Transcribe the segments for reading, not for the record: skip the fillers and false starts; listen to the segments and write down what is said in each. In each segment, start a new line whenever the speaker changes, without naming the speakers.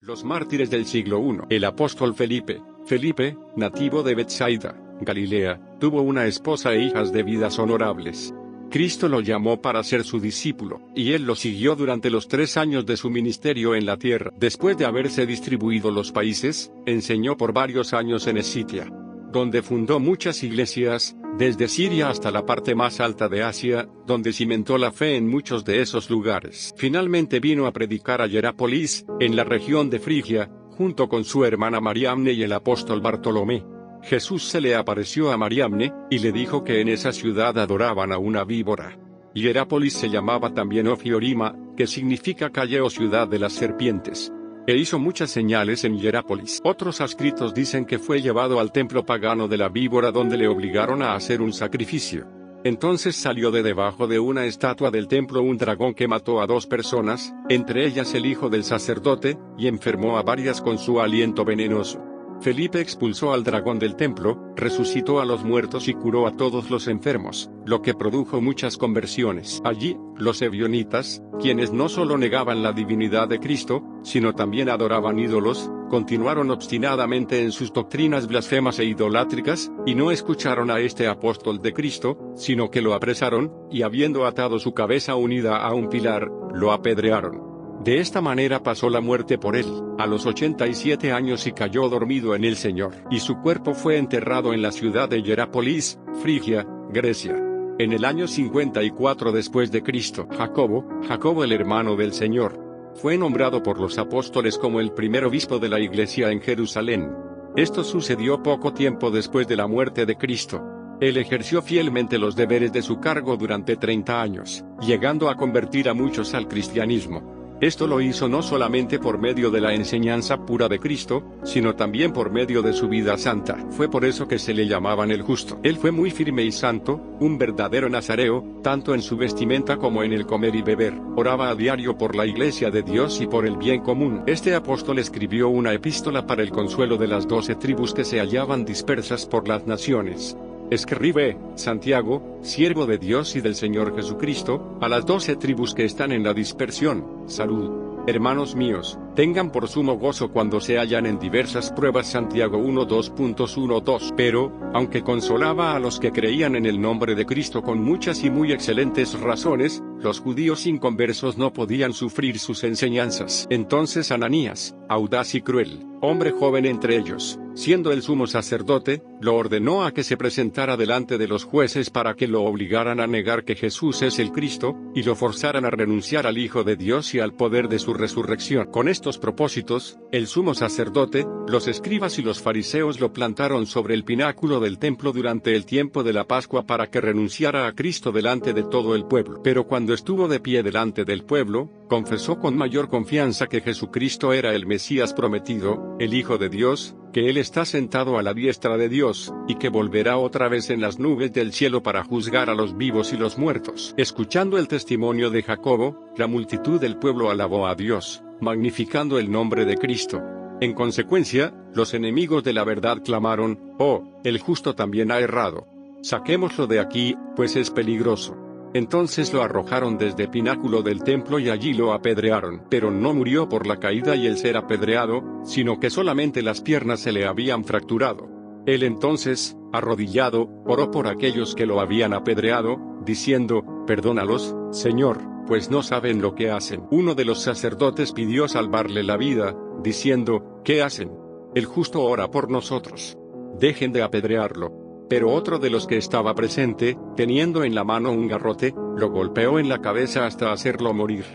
Los mártires del siglo I. El apóstol Felipe, nativo de Betsaida, Galilea, tuvo una esposa e hijas de vidas honorables. Cristo lo llamó para ser su discípulo, y él lo siguió durante los 3 años de su ministerio en la tierra. Después de haberse distribuido los países, enseñó por varios años en Escitia, donde fundó muchas iglesias, desde Siria hasta la parte más alta de Asia, donde cimentó la fe en muchos de esos lugares. Finalmente vino a predicar a Hierápolis, en la región de Frigia, junto con su hermana Mariamne y el apóstol Bartolomé. Jesús se le apareció a Mariamne, y le dijo que en esa ciudad adoraban a una víbora. Hierápolis se llamaba también Ofiorima, que significa calle o ciudad de las serpientes. E hizo muchas señales en Hierápolis. Otros escritos dicen que fue llevado al templo pagano de la víbora donde le obligaron a hacer un sacrificio. Entonces salió de debajo de una estatua del templo un dragón que mató a 2 personas, entre ellas el hijo del sacerdote, y enfermó a varias con su aliento venenoso. Felipe expulsó al dragón del templo, resucitó a los muertos y curó a todos los enfermos, lo que produjo muchas conversiones. Allí, los ebionitas, quienes no solo negaban la divinidad de Cristo, sino también adoraban ídolos, continuaron obstinadamente en sus doctrinas blasfemas e idolátricas, y no escucharon a este apóstol de Cristo, sino que lo apresaron, y habiendo atado su cabeza unida a un pilar, lo apedrearon. De esta manera pasó la muerte por él, a los 87 años y cayó dormido en el Señor. Y su cuerpo fue enterrado en la ciudad de Hierápolis, Frigia, Grecia. En el año 54 después de Cristo, Jacobo el hermano del Señor, fue nombrado por los apóstoles como el primer obispo de la iglesia en Jerusalén. Esto sucedió poco tiempo después de la muerte de Cristo. Él ejerció fielmente los deberes de su cargo durante 30 años, llegando a convertir a muchos al cristianismo. Esto lo hizo no solamente por medio de la enseñanza pura de Cristo, sino también por medio de su vida santa. Fue por eso que se le llamaban el justo. Él fue muy firme y santo, un verdadero nazareo, tanto en su vestimenta como en el comer y beber. Oraba a diario por la iglesia de Dios y por el bien común. Este apóstol escribió una epístola para el consuelo de las 12 tribus que se hallaban dispersas por las naciones. Escribe, Santiago, siervo de Dios y del Señor Jesucristo, a las 12 tribus que están en la dispersión, salud. Hermanos míos, tengan por sumo gozo cuando se hallan en diversas pruebas. Santiago 1:2.12. Pero, aunque consolaba a los que creían en el nombre de Cristo con muchas y muy excelentes razones, los judíos inconversos no podían sufrir sus enseñanzas. Entonces Ananías, audaz y cruel, hombre joven entre ellos, siendo el sumo sacerdote, lo ordenó a que se presentara delante de los jueces para que lo obligaran a negar que Jesús es el Cristo, y lo forzaran a renunciar al Hijo de Dios y al poder de su resurrección. Con estos propósitos, el sumo sacerdote, los escribas y los fariseos lo plantaron sobre el pináculo del templo durante el tiempo de la Pascua para que renunciara a Cristo delante de todo el pueblo. Pero cuando estuvo de pie delante del pueblo, confesó con mayor confianza que Jesucristo era el Mesías prometido, el Hijo de Dios, que Él está sentado a la diestra de Dios, y que volverá otra vez en las nubes del cielo para juzgar a los vivos y los muertos. Escuchando el testimonio de Jacobo, la multitud del pueblo alabó a Dios, magnificando el nombre de Cristo. En consecuencia, los enemigos de la verdad clamaron, «Oh, el justo también ha errado. Saquémoslo de aquí, pues es peligroso». Entonces lo arrojaron desde el pináculo del templo y allí lo apedrearon. Pero no murió por la caída y el ser apedreado, sino que solamente las piernas se le habían fracturado. Él entonces, arrodillado, oró por aquellos que lo habían apedreado, diciendo, «Perdónalos, Señor, pues no saben lo que hacen». Uno de los sacerdotes pidió salvarle la vida, diciendo, «¿Qué hacen? El justo ora por nosotros. Dejen de apedrearlo». Pero otro de los que estaba presente, teniendo en la mano un garrote, lo golpeó en la cabeza hasta hacerlo morir.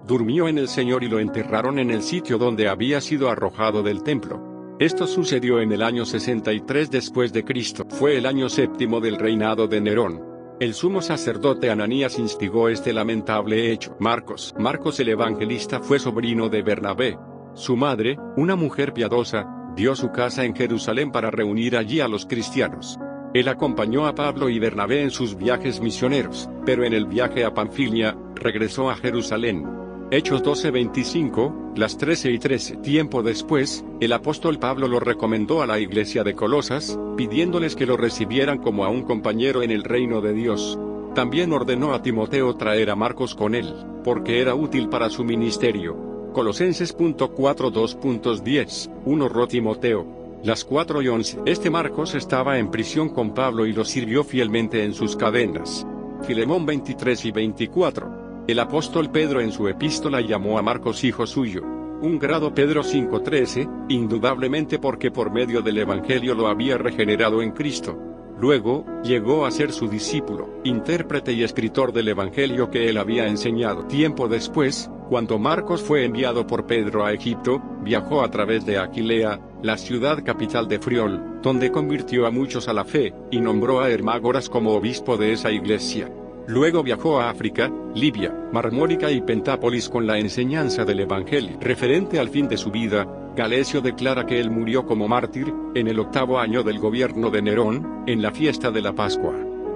Durmió en el Señor y lo enterraron en el sitio donde había sido arrojado del templo. Esto sucedió en el año 63 después de Cristo. Fue el año 7º del reinado de Nerón. El sumo sacerdote Ananías instigó este lamentable hecho. Marcos el evangelista fue sobrino de Bernabé. Su madre, una mujer piadosa, dio su casa en Jerusalén para reunir allí a los cristianos. Él acompañó a Pablo y Bernabé en sus viajes misioneros, pero en el viaje a Panfilia, regresó a Jerusalén. Hechos 12:25, las 13:13. Tiempo después, el apóstol Pablo lo recomendó a la iglesia de Colosas, pidiéndoles que lo recibieran como a un compañero en el reino de Dios. También ordenó a Timoteo traer a Marcos con él, porque era útil para su ministerio. Colosenses 4:2.10, 1 Timoteo. Las 4 y 11. Este Marcos estaba en prisión con Pablo y lo sirvió fielmente en sus cadenas. Filemón 23 y 24. El apóstol Pedro en su epístola llamó a Marcos hijo suyo. Un grado Pedro 5:13, indudablemente porque por medio del Evangelio lo había regenerado en Cristo. Luego, llegó a ser su discípulo, intérprete y escritor del Evangelio que él había enseñado. Tiempo después, cuando Marcos fue enviado por Pedro a Egipto, viajó a través de Aquilea, la ciudad capital de Friol, donde convirtió a muchos a la fe, y nombró a Hermágoras como obispo de esa iglesia. Luego viajó a África, Libia, Marmórica y Pentápolis con la enseñanza del Evangelio. Referente al fin de su vida, Galesio declara que él murió como mártir, en el 8º año del gobierno de Nerón, en la fiesta de la Pascua.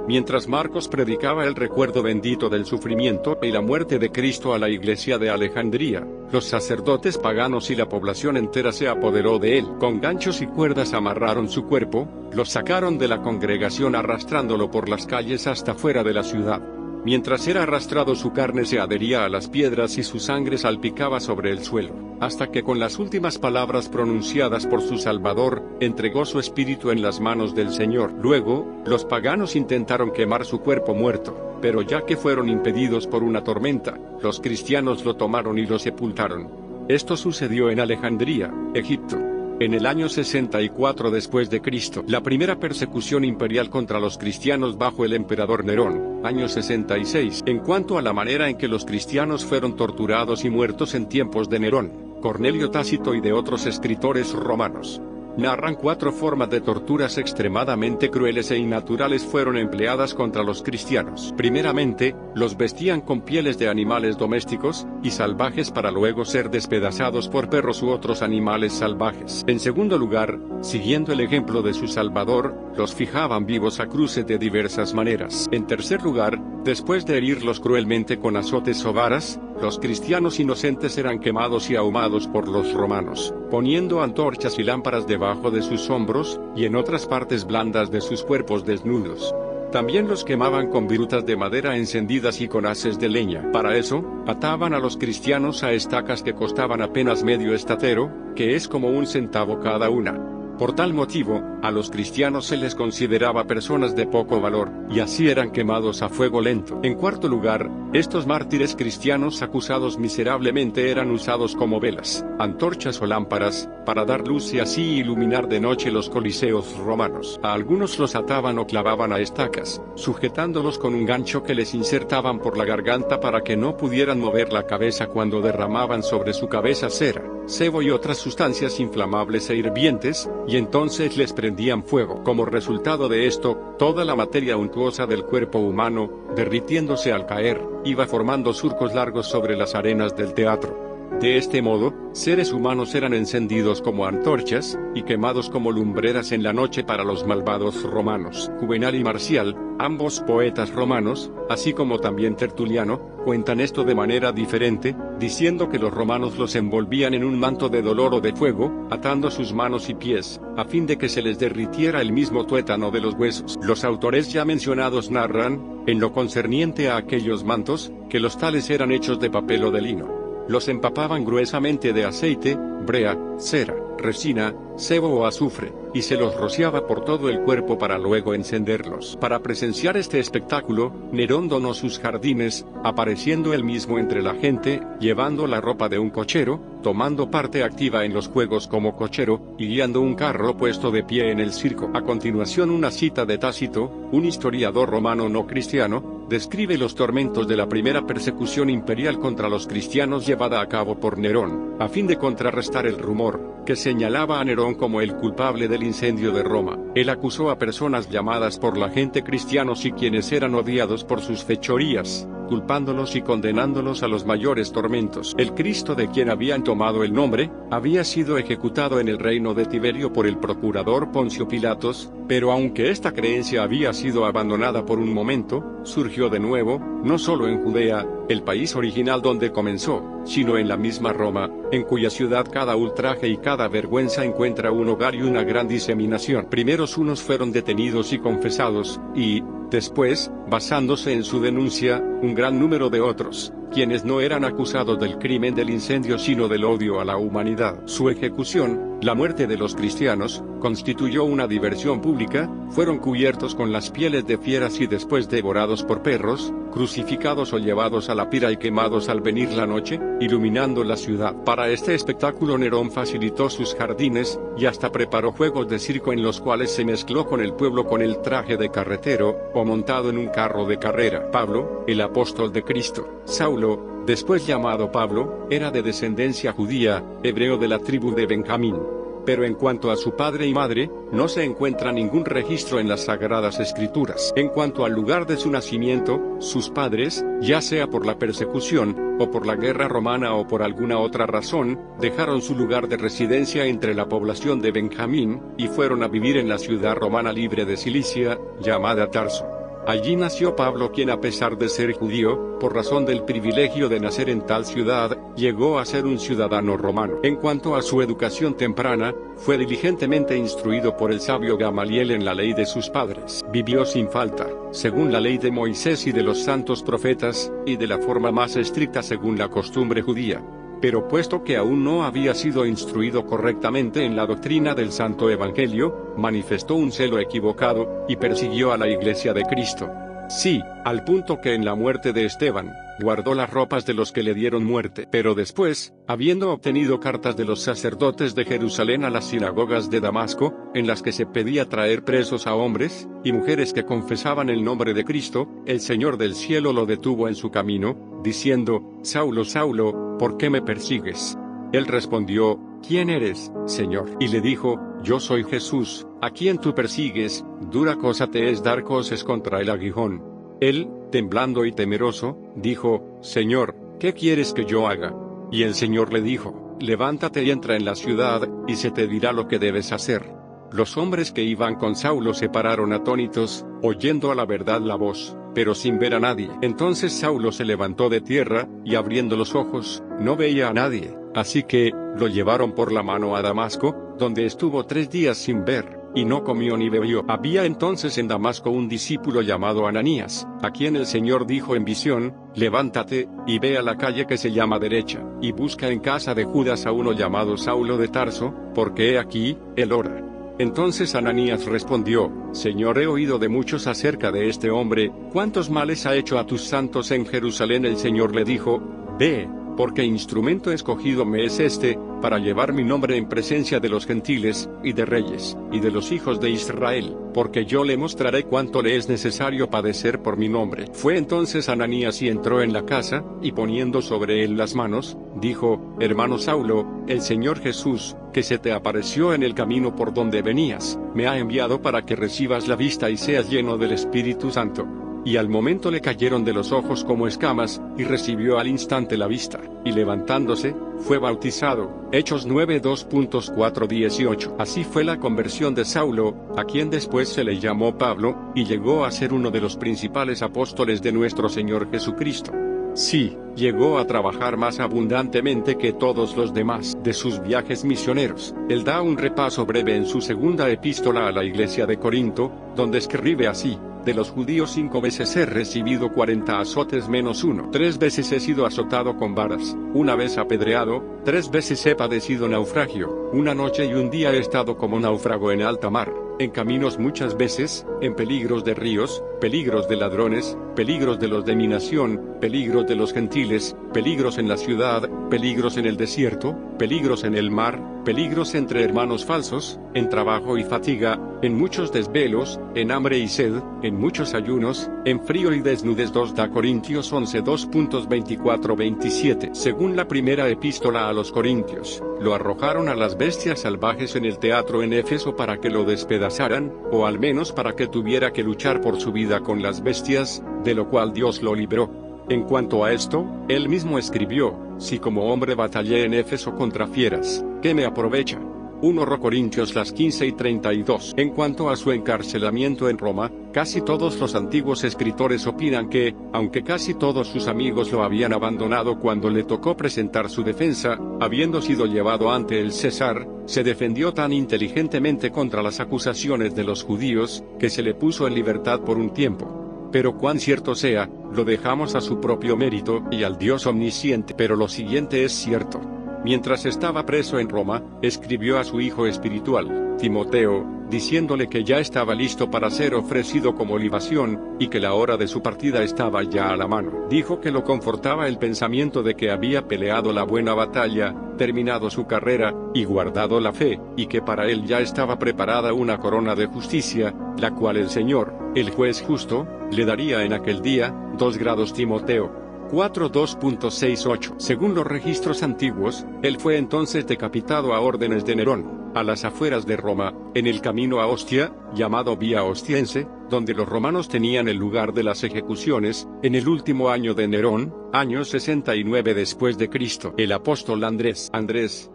Mientras Marcos predicaba el recuerdo bendito del sufrimiento y la muerte de Cristo a la iglesia de Alejandría, los sacerdotes paganos y la población entera se apoderó de él. Con ganchos y cuerdas amarraron su cuerpo, lo sacaron de la congregación arrastrándolo por las calles hasta fuera de la ciudad. Mientras era arrastrado su carne se adhería a las piedras y su sangre salpicaba sobre el suelo, hasta que con las últimas palabras pronunciadas por su Salvador, entregó su espíritu en las manos del Señor. Luego, los paganos intentaron quemar su cuerpo muerto, pero ya que fueron impedidos por una tormenta, los cristianos lo tomaron y lo sepultaron. Esto sucedió en Alejandría, Egipto. En el año 64 después de Cristo, la primera persecución imperial contra los cristianos bajo el emperador Nerón, año 66. En cuanto a la manera en que los cristianos fueron torturados y muertos en tiempos de Nerón, Cornelio Tácito y de otros escritores romanos narran 4 formas de torturas extremadamente crueles e innaturales fueron empleadas contra los cristianos. Primeramente, los vestían con pieles de animales domésticos y salvajes para luego ser despedazados por perros u otros animales salvajes. En segundo lugar, siguiendo el ejemplo de su Salvador, los fijaban vivos a cruces de diversas maneras. En tercer lugar, después de herirlos cruelmente con azotes o varas, los cristianos inocentes eran quemados y ahumados por los romanos, poniendo antorchas y lámparas debajo de sus hombros, y en otras partes blandas de sus cuerpos desnudos. También los quemaban con virutas de madera encendidas y con haces de leña. Para eso, ataban a los cristianos a estacas que costaban apenas medio estatero, que es como 1 centavo cada una. Por tal motivo, a los cristianos se les consideraba personas de poco valor, y así eran quemados a fuego lento. En cuarto lugar, estos mártires cristianos acusados miserablemente eran usados como velas, antorchas o lámparas, para dar luz y así iluminar de noche los coliseos romanos. A algunos los ataban o clavaban a estacas, sujetándolos con un gancho que les insertaban por la garganta para que no pudieran mover la cabeza cuando derramaban sobre su cabeza cera, sebo y otras sustancias inflamables e hirvientes, y entonces les prendían fuego. Como resultado de esto, toda la materia untuosa del cuerpo humano, derritiéndose al caer, iba formando surcos largos sobre las arenas del teatro. De este modo, seres humanos eran encendidos como antorchas, y quemados como lumbreras en la noche para los malvados romanos. Juvenal y Marcial, ambos poetas romanos, así como también Tertuliano, cuentan esto de manera diferente, diciendo que los romanos los envolvían en un manto de dolor o de fuego, atando sus manos y pies, a fin de que se les derritiera el mismo tuétano de los huesos. Los autores ya mencionados narran, en lo concerniente a aquellos mantos, que los tales eran hechos de papel o de lino. Los empapaban gruesamente de aceite, brea, cera, resina, sebo o azufre, y se los rociaba por todo el cuerpo para luego encenderlos. Para presenciar este espectáculo, Nerón donó sus jardines, apareciendo él mismo entre la gente, llevando la ropa de un cochero, tomando parte activa en los juegos como cochero, y guiando un carro puesto de pie en el circo. A continuación una cita de Tácito, un historiador romano no cristiano, describe los tormentos de la primera persecución imperial contra los cristianos llevada a cabo por Nerón, a fin de contrarrestar el rumor, que señalaba a Nerón como el culpable del incendio de Roma. Él acusó a personas llamadas por la gente cristianos y quienes eran odiados por sus fechorías, culpándolos y condenándolos a los mayores tormentos. El Cristo de quien habían tomado el nombre, había sido ejecutado en el reino de Tiberio por el procurador Poncio Pilatos, pero aunque esta creencia había sido abandonada por un momento, surgió de nuevo, no solo en Judea, el país original donde comenzó, sino en la misma Roma, en cuya ciudad cada ultraje y cada vergüenza encuentra un hogar y una gran diseminación. Primeros unos fueron detenidos y confesados, y, después, basándose en su denuncia, un gran número de otros, quienes no eran acusados del crimen del incendio sino del odio a la humanidad. Su ejecución, la muerte de los cristianos, constituyó una diversión pública, fueron cubiertos con las pieles de fieras y después devorados por perros, crucificados o llevados a la pira y quemados al venir la noche, iluminando la ciudad. Para este espectáculo Nerón facilitó sus jardines, y hasta preparó juegos de circo en los cuales se mezcló con el pueblo con el traje de carretero, o montado en un carro de carrera. Pablo, el apóstol de Cristo. Saulo, después llamado Pablo, era de descendencia judía, hebreo de la tribu de Benjamín. Pero en cuanto a su padre y madre, no se encuentra ningún registro en las Sagradas Escrituras. En cuanto al lugar de su nacimiento, sus padres, ya sea por la persecución, o por la guerra romana o por alguna otra razón, dejaron su lugar de residencia entre la población de Benjamín, y fueron a vivir en la ciudad romana libre de Cilicia, llamada Tarso. Allí nació Pablo, quien a pesar de ser judío, por razón del privilegio de nacer en tal ciudad, llegó a ser un ciudadano romano. En cuanto a su educación temprana, fue diligentemente instruido por el sabio Gamaliel en la ley de sus padres. Vivió sin falta, según la ley de Moisés y de los santos profetas, y de la forma más estricta según la costumbre judía. Pero puesto que aún no había sido instruido correctamente en la doctrina del Santo Evangelio, manifestó un celo equivocado, y persiguió a la Iglesia de Cristo. Sí, al punto que en la muerte de Esteban, guardó las ropas de los que le dieron muerte. Pero después, habiendo obtenido cartas de los sacerdotes de Jerusalén a las sinagogas de Damasco, en las que se pedía traer presos a hombres y mujeres que confesaban el nombre de Cristo, el Señor del cielo lo detuvo en su camino, diciendo: Saulo, Saulo, ¿por qué me persigues? Él respondió: ¿Quién eres, Señor? Y le dijo: Yo soy Jesús, a quien tú persigues. Dura cosa te es dar coces contra el aguijón. Él, temblando y temeroso, dijo: Señor, ¿qué quieres que yo haga? Y el Señor le dijo: Levántate y entra en la ciudad, y se te dirá lo que debes hacer. Los hombres que iban con Saulo se pararon atónitos, oyendo a la verdad la voz, pero sin ver a nadie. Entonces Saulo se levantó de tierra, y abriendo los ojos, no veía a nadie. Así que, lo llevaron por la mano a Damasco, donde estuvo 3 días sin ver, y no comió ni bebió. Había entonces en Damasco un discípulo llamado Ananías, a quien el Señor dijo en visión: Levántate, y ve a la calle que se llama Derecha, y busca en casa de Judas a uno llamado Saulo de Tarso, porque he aquí, él ora. Entonces Ananías respondió: Señor, he oído de muchos acerca de este hombre, cuántos males ha hecho a tus santos en Jerusalén. El Señor le dijo: Ve, porque instrumento escogido me es este, para llevar mi nombre en presencia de los gentiles, y de reyes, y de los hijos de Israel, porque yo le mostraré cuánto le es necesario padecer por mi nombre. Fue entonces Ananías y entró en la casa, y poniendo sobre él las manos, dijo: Hermano Saulo, el Señor Jesús, que se te apareció en el camino por donde venías, me ha enviado para que recibas la vista y seas lleno del Espíritu Santo. Y al momento le cayeron de los ojos como escamas, y recibió al instante la vista, y levantándose, fue bautizado. Hechos 9:2.4-18. Así fue la conversión de Saulo, a quien después se le llamó Pablo, y llegó a ser uno de los principales apóstoles de nuestro Señor Jesucristo. Sí, llegó a trabajar más abundantemente que todos los demás de sus viajes misioneros. Él da un repaso breve en su segunda epístola a la iglesia de Corinto, donde escribe así: De los judíos 5 veces he recibido 40 azotes menos 1. 3 veces he sido azotado con varas, 1 vez apedreado, 3 veces he padecido naufragio, 1 noche y 1 día he estado como náufrago en alta mar, en caminos muchas veces, en peligros de ríos, peligros de ladrones, peligros de los de mi nación, peligros de los gentiles, peligros en la ciudad, peligros en el desierto, peligros en el mar, peligros entre hermanos falsos, en trabajo y fatiga, en muchos desvelos, en hambre y sed, en muchos ayunos, en frío y desnudez. 2 Corintios 11:2.24-27. Según la primera epístola a los Corintios, lo arrojaron a las bestias salvajes en el teatro en Éfeso para que lo despedazaran, o al menos para que tuviera que luchar por su vida con las bestias, de lo cual Dios lo libró. En cuanto a esto, él mismo escribió: Si como hombre batallé en Éfeso contra fieras, ¿qué me aprovecha? 1 Corintios 15:32. En cuanto a su encarcelamiento en Roma, casi todos los antiguos escritores opinan que, aunque casi todos sus amigos lo habían abandonado cuando le tocó presentar su defensa, habiendo sido llevado ante el César, se defendió tan inteligentemente contra las acusaciones de los judíos, que se le puso en libertad por un tiempo. Pero cuán cierto sea, lo dejamos a su propio mérito y al Dios omnisciente. Pero lo siguiente es cierto. Mientras estaba preso en Roma, escribió a su hijo espiritual, Timoteo, diciéndole que ya estaba listo para ser ofrecido como libación, y que la hora de su partida estaba ya a la mano. Dijo que lo confortaba el pensamiento de que había peleado la buena batalla, terminado su carrera, y guardado la fe, y que para él ya estaba preparada una corona de justicia, la cual el Señor, el juez justo, le daría en aquel día. 2 grados Timoteo 4:2.68. Según los registros antiguos, él fue entonces decapitado a órdenes de Nerón, a las afueras de Roma, en el camino a Ostia, llamado Vía Ostiense, donde los romanos tenían el lugar de las ejecuciones, en el último año de Nerón, año 69 después de Cristo. El apóstol Andrés,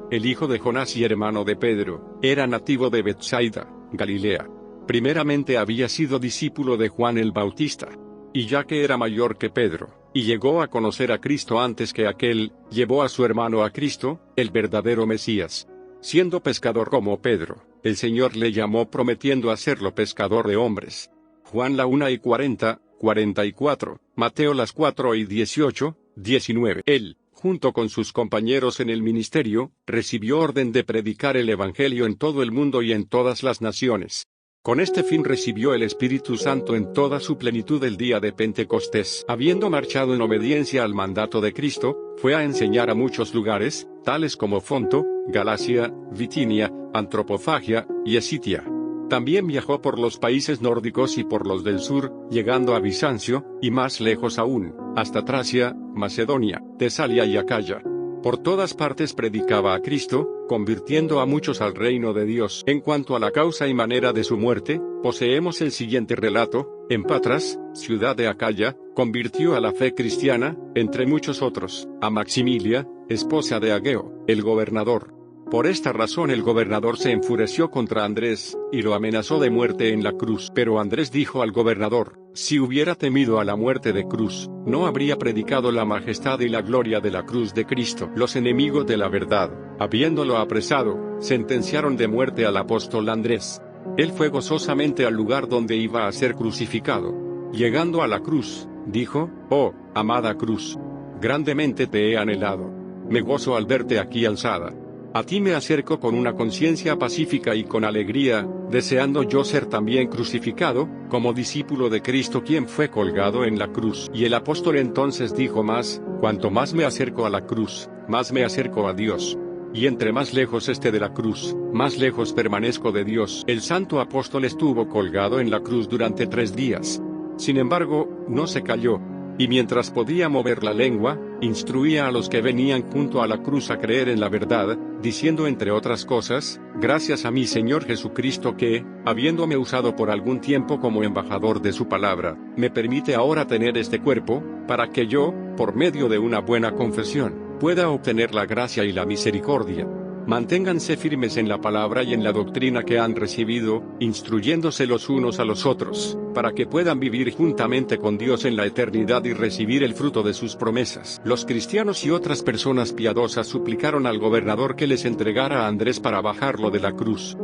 el hijo de Jonás y hermano de Pedro, era nativo de Betsaida, Galilea. Primeramente había sido discípulo de Juan el Bautista. Y ya que era mayor que Pedro, y llegó a conocer a Cristo antes que aquel, llevó a su hermano a Cristo, el verdadero Mesías. Siendo pescador como Pedro, el Señor le llamó prometiendo hacerlo pescador de hombres. Juan la 1:40, 44, Mateo las 4:18, 19. Él, junto con sus compañeros en el ministerio, recibió orden de predicar el Evangelio en todo el mundo y en todas las naciones. Con este fin recibió el Espíritu Santo en toda su plenitud el día de Pentecostés. Habiendo marchado en obediencia al mandato de Cristo, fue a enseñar a muchos lugares, tales como Fonto, Galacia, Bitinia, Antropofagia, y Esitia. También viajó por los países nórdicos y por los del sur, llegando a Bizancio, y más lejos aún, hasta Tracia, Macedonia, Tesalia y Acaya. Por todas partes predicaba a Cristo, convirtiendo a muchos al reino de Dios. En cuanto a la causa y manera de su muerte, poseemos el siguiente relato. En Patras, ciudad de Acaya, convirtió a la fe cristiana, entre muchos otros, a Maximilia, esposa de Ageo, el gobernador. Por esta razón el gobernador se enfureció contra Andrés, y lo amenazó de muerte en la cruz. Pero Andrés dijo al gobernador, si hubiera temido a la muerte de cruz, no habría predicado la majestad y la gloria de la cruz de Cristo. Los enemigos de la verdad, habiéndolo apresado, sentenciaron de muerte al apóstol Andrés. Él fue gozosamente al lugar donde iba a ser crucificado. Llegando a la cruz, dijo, oh, amada cruz, grandemente te he anhelado. Me gozo al verte aquí alzada. A ti me acerco con una conciencia pacífica y con alegría, deseando yo ser también crucificado, como discípulo de Cristo quien fue colgado en la cruz. Y el apóstol entonces dijo más, cuanto más me acerco a la cruz, más me acerco a Dios. Y entre más lejos esté de la cruz, más lejos permanezco de Dios. El santo apóstol estuvo colgado en la cruz durante 3 días. Sin embargo, no se cayó. Y mientras podía mover la lengua, instruía a los que venían junto a la cruz a creer en la verdad, diciendo entre otras cosas, gracias a mi Señor Jesucristo que, habiéndome usado por algún tiempo como embajador de su palabra, me permite ahora tener este cuerpo, para que yo, por medio de una buena confesión, pueda obtener la gracia y la misericordia. Manténganse firmes en la palabra y en la doctrina que han recibido, instruyéndose los unos a los otros, para que puedan vivir juntamente con Dios en la eternidad y recibir el fruto de sus promesas. Los cristianos y otras personas piadosas suplicaron al gobernador que les entregara a Andrés para bajarlo de la cruz.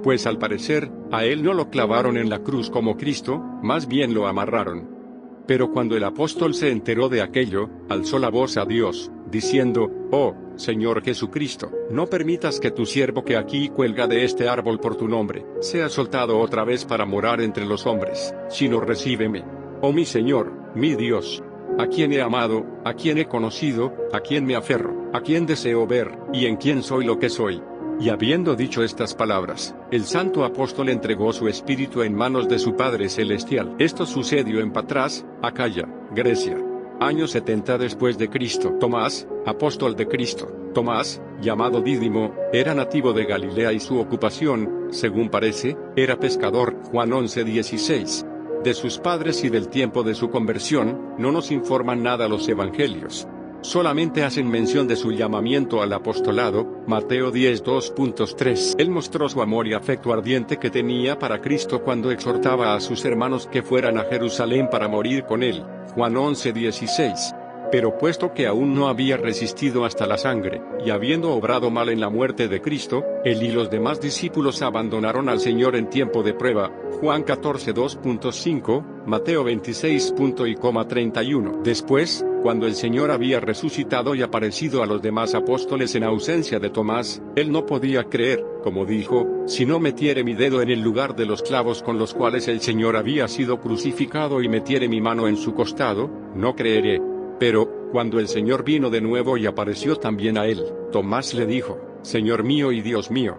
Pues al parecer, a él no lo clavaron en la cruz como Cristo, más bien lo amarraron. Pero cuando el apóstol se enteró de aquello, alzó la voz a Dios, diciendo, oh, Señor Jesucristo, no permitas que tu siervo que aquí cuelga de este árbol por tu nombre, sea soltado otra vez para morar entre los hombres, sino recíbeme. Oh mi Señor, mi Dios, a quien he amado, a quien he conocido, a quien me aferro, a quien deseo ver, y en quien soy lo que soy. Y habiendo dicho estas palabras, el santo apóstol entregó su espíritu en manos de su Padre Celestial. Esto sucedió en Patras, Acaya, Grecia. Año 70 después de Cristo. Tomás, apóstol de Cristo. Tomás, llamado Dídimo, era nativo de Galilea y su ocupación, según parece, era pescador. Juan 11:16. De sus padres y del tiempo de su conversión, no nos informan nada los evangelios. Solamente hacen mención de su llamamiento al apostolado, Mateo 10:2.3. Él mostró su amor y afecto ardiente que tenía para Cristo cuando exhortaba a sus hermanos que fueran a Jerusalén para morir con él, Juan 11:16. Pero puesto que aún no había resistido hasta la sangre, y habiendo obrado mal en la muerte de Cristo, él y los demás discípulos abandonaron al Señor en tiempo de prueba. Juan 14:2.5, Mateo 26.31. Después, cuando el Señor había resucitado y aparecido a los demás apóstoles en ausencia de Tomás, él no podía creer, como dijo: si no metiere mi dedo en el lugar de los clavos con los cuales el Señor había sido crucificado y metiere mi mano en su costado, no creeré. Pero, cuando el Señor vino de nuevo y apareció también a él, Tomás le dijo: Señor mío y Dios mío.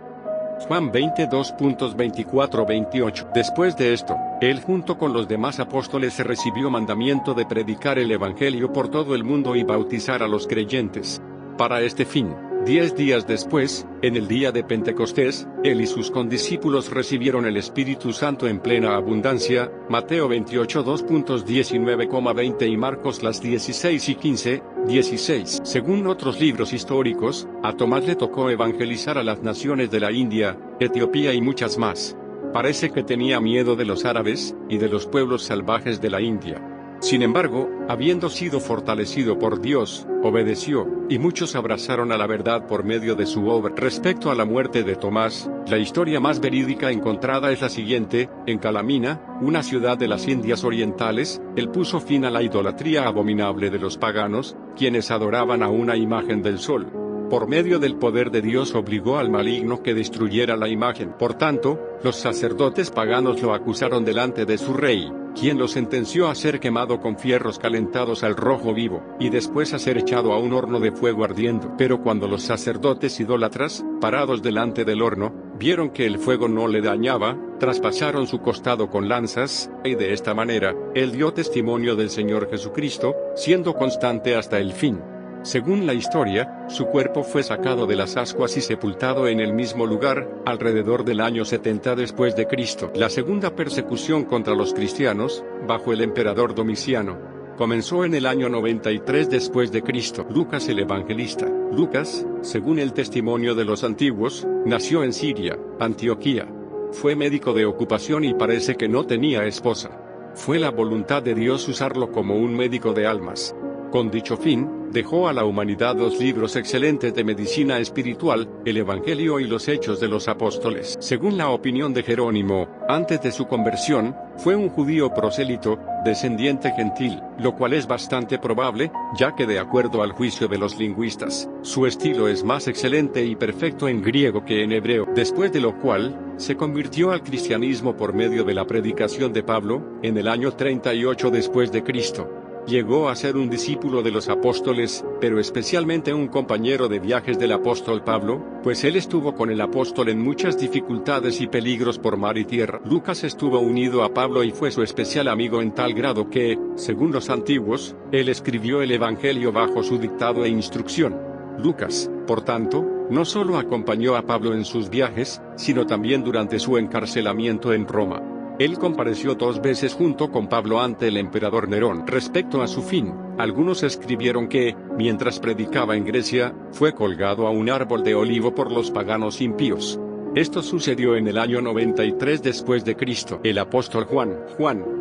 Juan 22.24-28. Después de esto, él junto con los demás apóstoles recibió mandamiento de predicar el Evangelio por todo el mundo y bautizar a los creyentes. Para este fin, 10 días después, en el día de Pentecostés, él y sus condiscípulos recibieron el Espíritu Santo en plena abundancia. Mateo 28:2.19,20 y Marcos las 16:15-16. Según otros libros históricos, a Tomás le tocó evangelizar a las naciones de la India, Etiopía y muchas más. Parece que tenía miedo de los árabes y de los pueblos salvajes de la India. Sin embargo, habiendo sido fortalecido por Dios, obedeció, y muchos abrazaron a la verdad por medio de su obra. Respecto a la muerte de Tomás, la historia más verídica encontrada es la siguiente: en Calamina, una ciudad de las Indias Orientales, él puso fin a la idolatría abominable de los paganos, quienes adoraban a una imagen del sol. Por medio del poder de Dios obligó al maligno que destruyera la imagen. Por tanto, los sacerdotes paganos lo acusaron delante de su rey, quien lo sentenció a ser quemado con fierros calentados al rojo vivo, y después a ser echado a un horno de fuego ardiendo. Pero cuando los sacerdotes idólatras, parados delante del horno, vieron que el fuego no le dañaba, traspasaron su costado con lanzas, y de esta manera, él dio testimonio del Señor Jesucristo, siendo constante hasta el fin. Según la historia, su cuerpo fue sacado de las ascuas y sepultado en el mismo lugar, alrededor del año 70 después de Cristo. La segunda persecución contra los cristianos, bajo el emperador Domiciano, comenzó en el año 93 después de Cristo. Lucas el Evangelista. Lucas, según el testimonio de los antiguos, nació en Siria, Antioquía. Fue médico de ocupación y parece que no tenía esposa. Fue la voluntad de Dios usarlo como un médico de almas. Con dicho fin, dejó a la humanidad 2 libros excelentes de medicina espiritual, el Evangelio y los Hechos de los Apóstoles. Según la opinión de Jerónimo, antes de su conversión, fue un judío prosélito, descendiente gentil, lo cual es bastante probable, ya que de acuerdo al juicio de los lingüistas, su estilo es más excelente y perfecto en griego que en hebreo. Después de lo cual, se convirtió al cristianismo por medio de la predicación de Pablo, en el año 38 después de Cristo. Llegó a ser un discípulo de los apóstoles, pero especialmente un compañero de viajes del apóstol Pablo, pues él estuvo con el apóstol en muchas dificultades y peligros por mar y tierra. Lucas estuvo unido a Pablo y fue su especial amigo en tal grado que, según los antiguos, él escribió el Evangelio bajo su dictado e instrucción. Lucas, por tanto, no solo acompañó a Pablo en sus viajes, sino también durante su encarcelamiento en Roma. Él compareció 2 veces junto con Pablo ante el emperador Nerón. Respecto a su fin, algunos escribieron que, mientras predicaba en Grecia, fue colgado a un árbol de olivo por los paganos impíos. Esto sucedió en el año 93 después de Cristo. El apóstol Juan,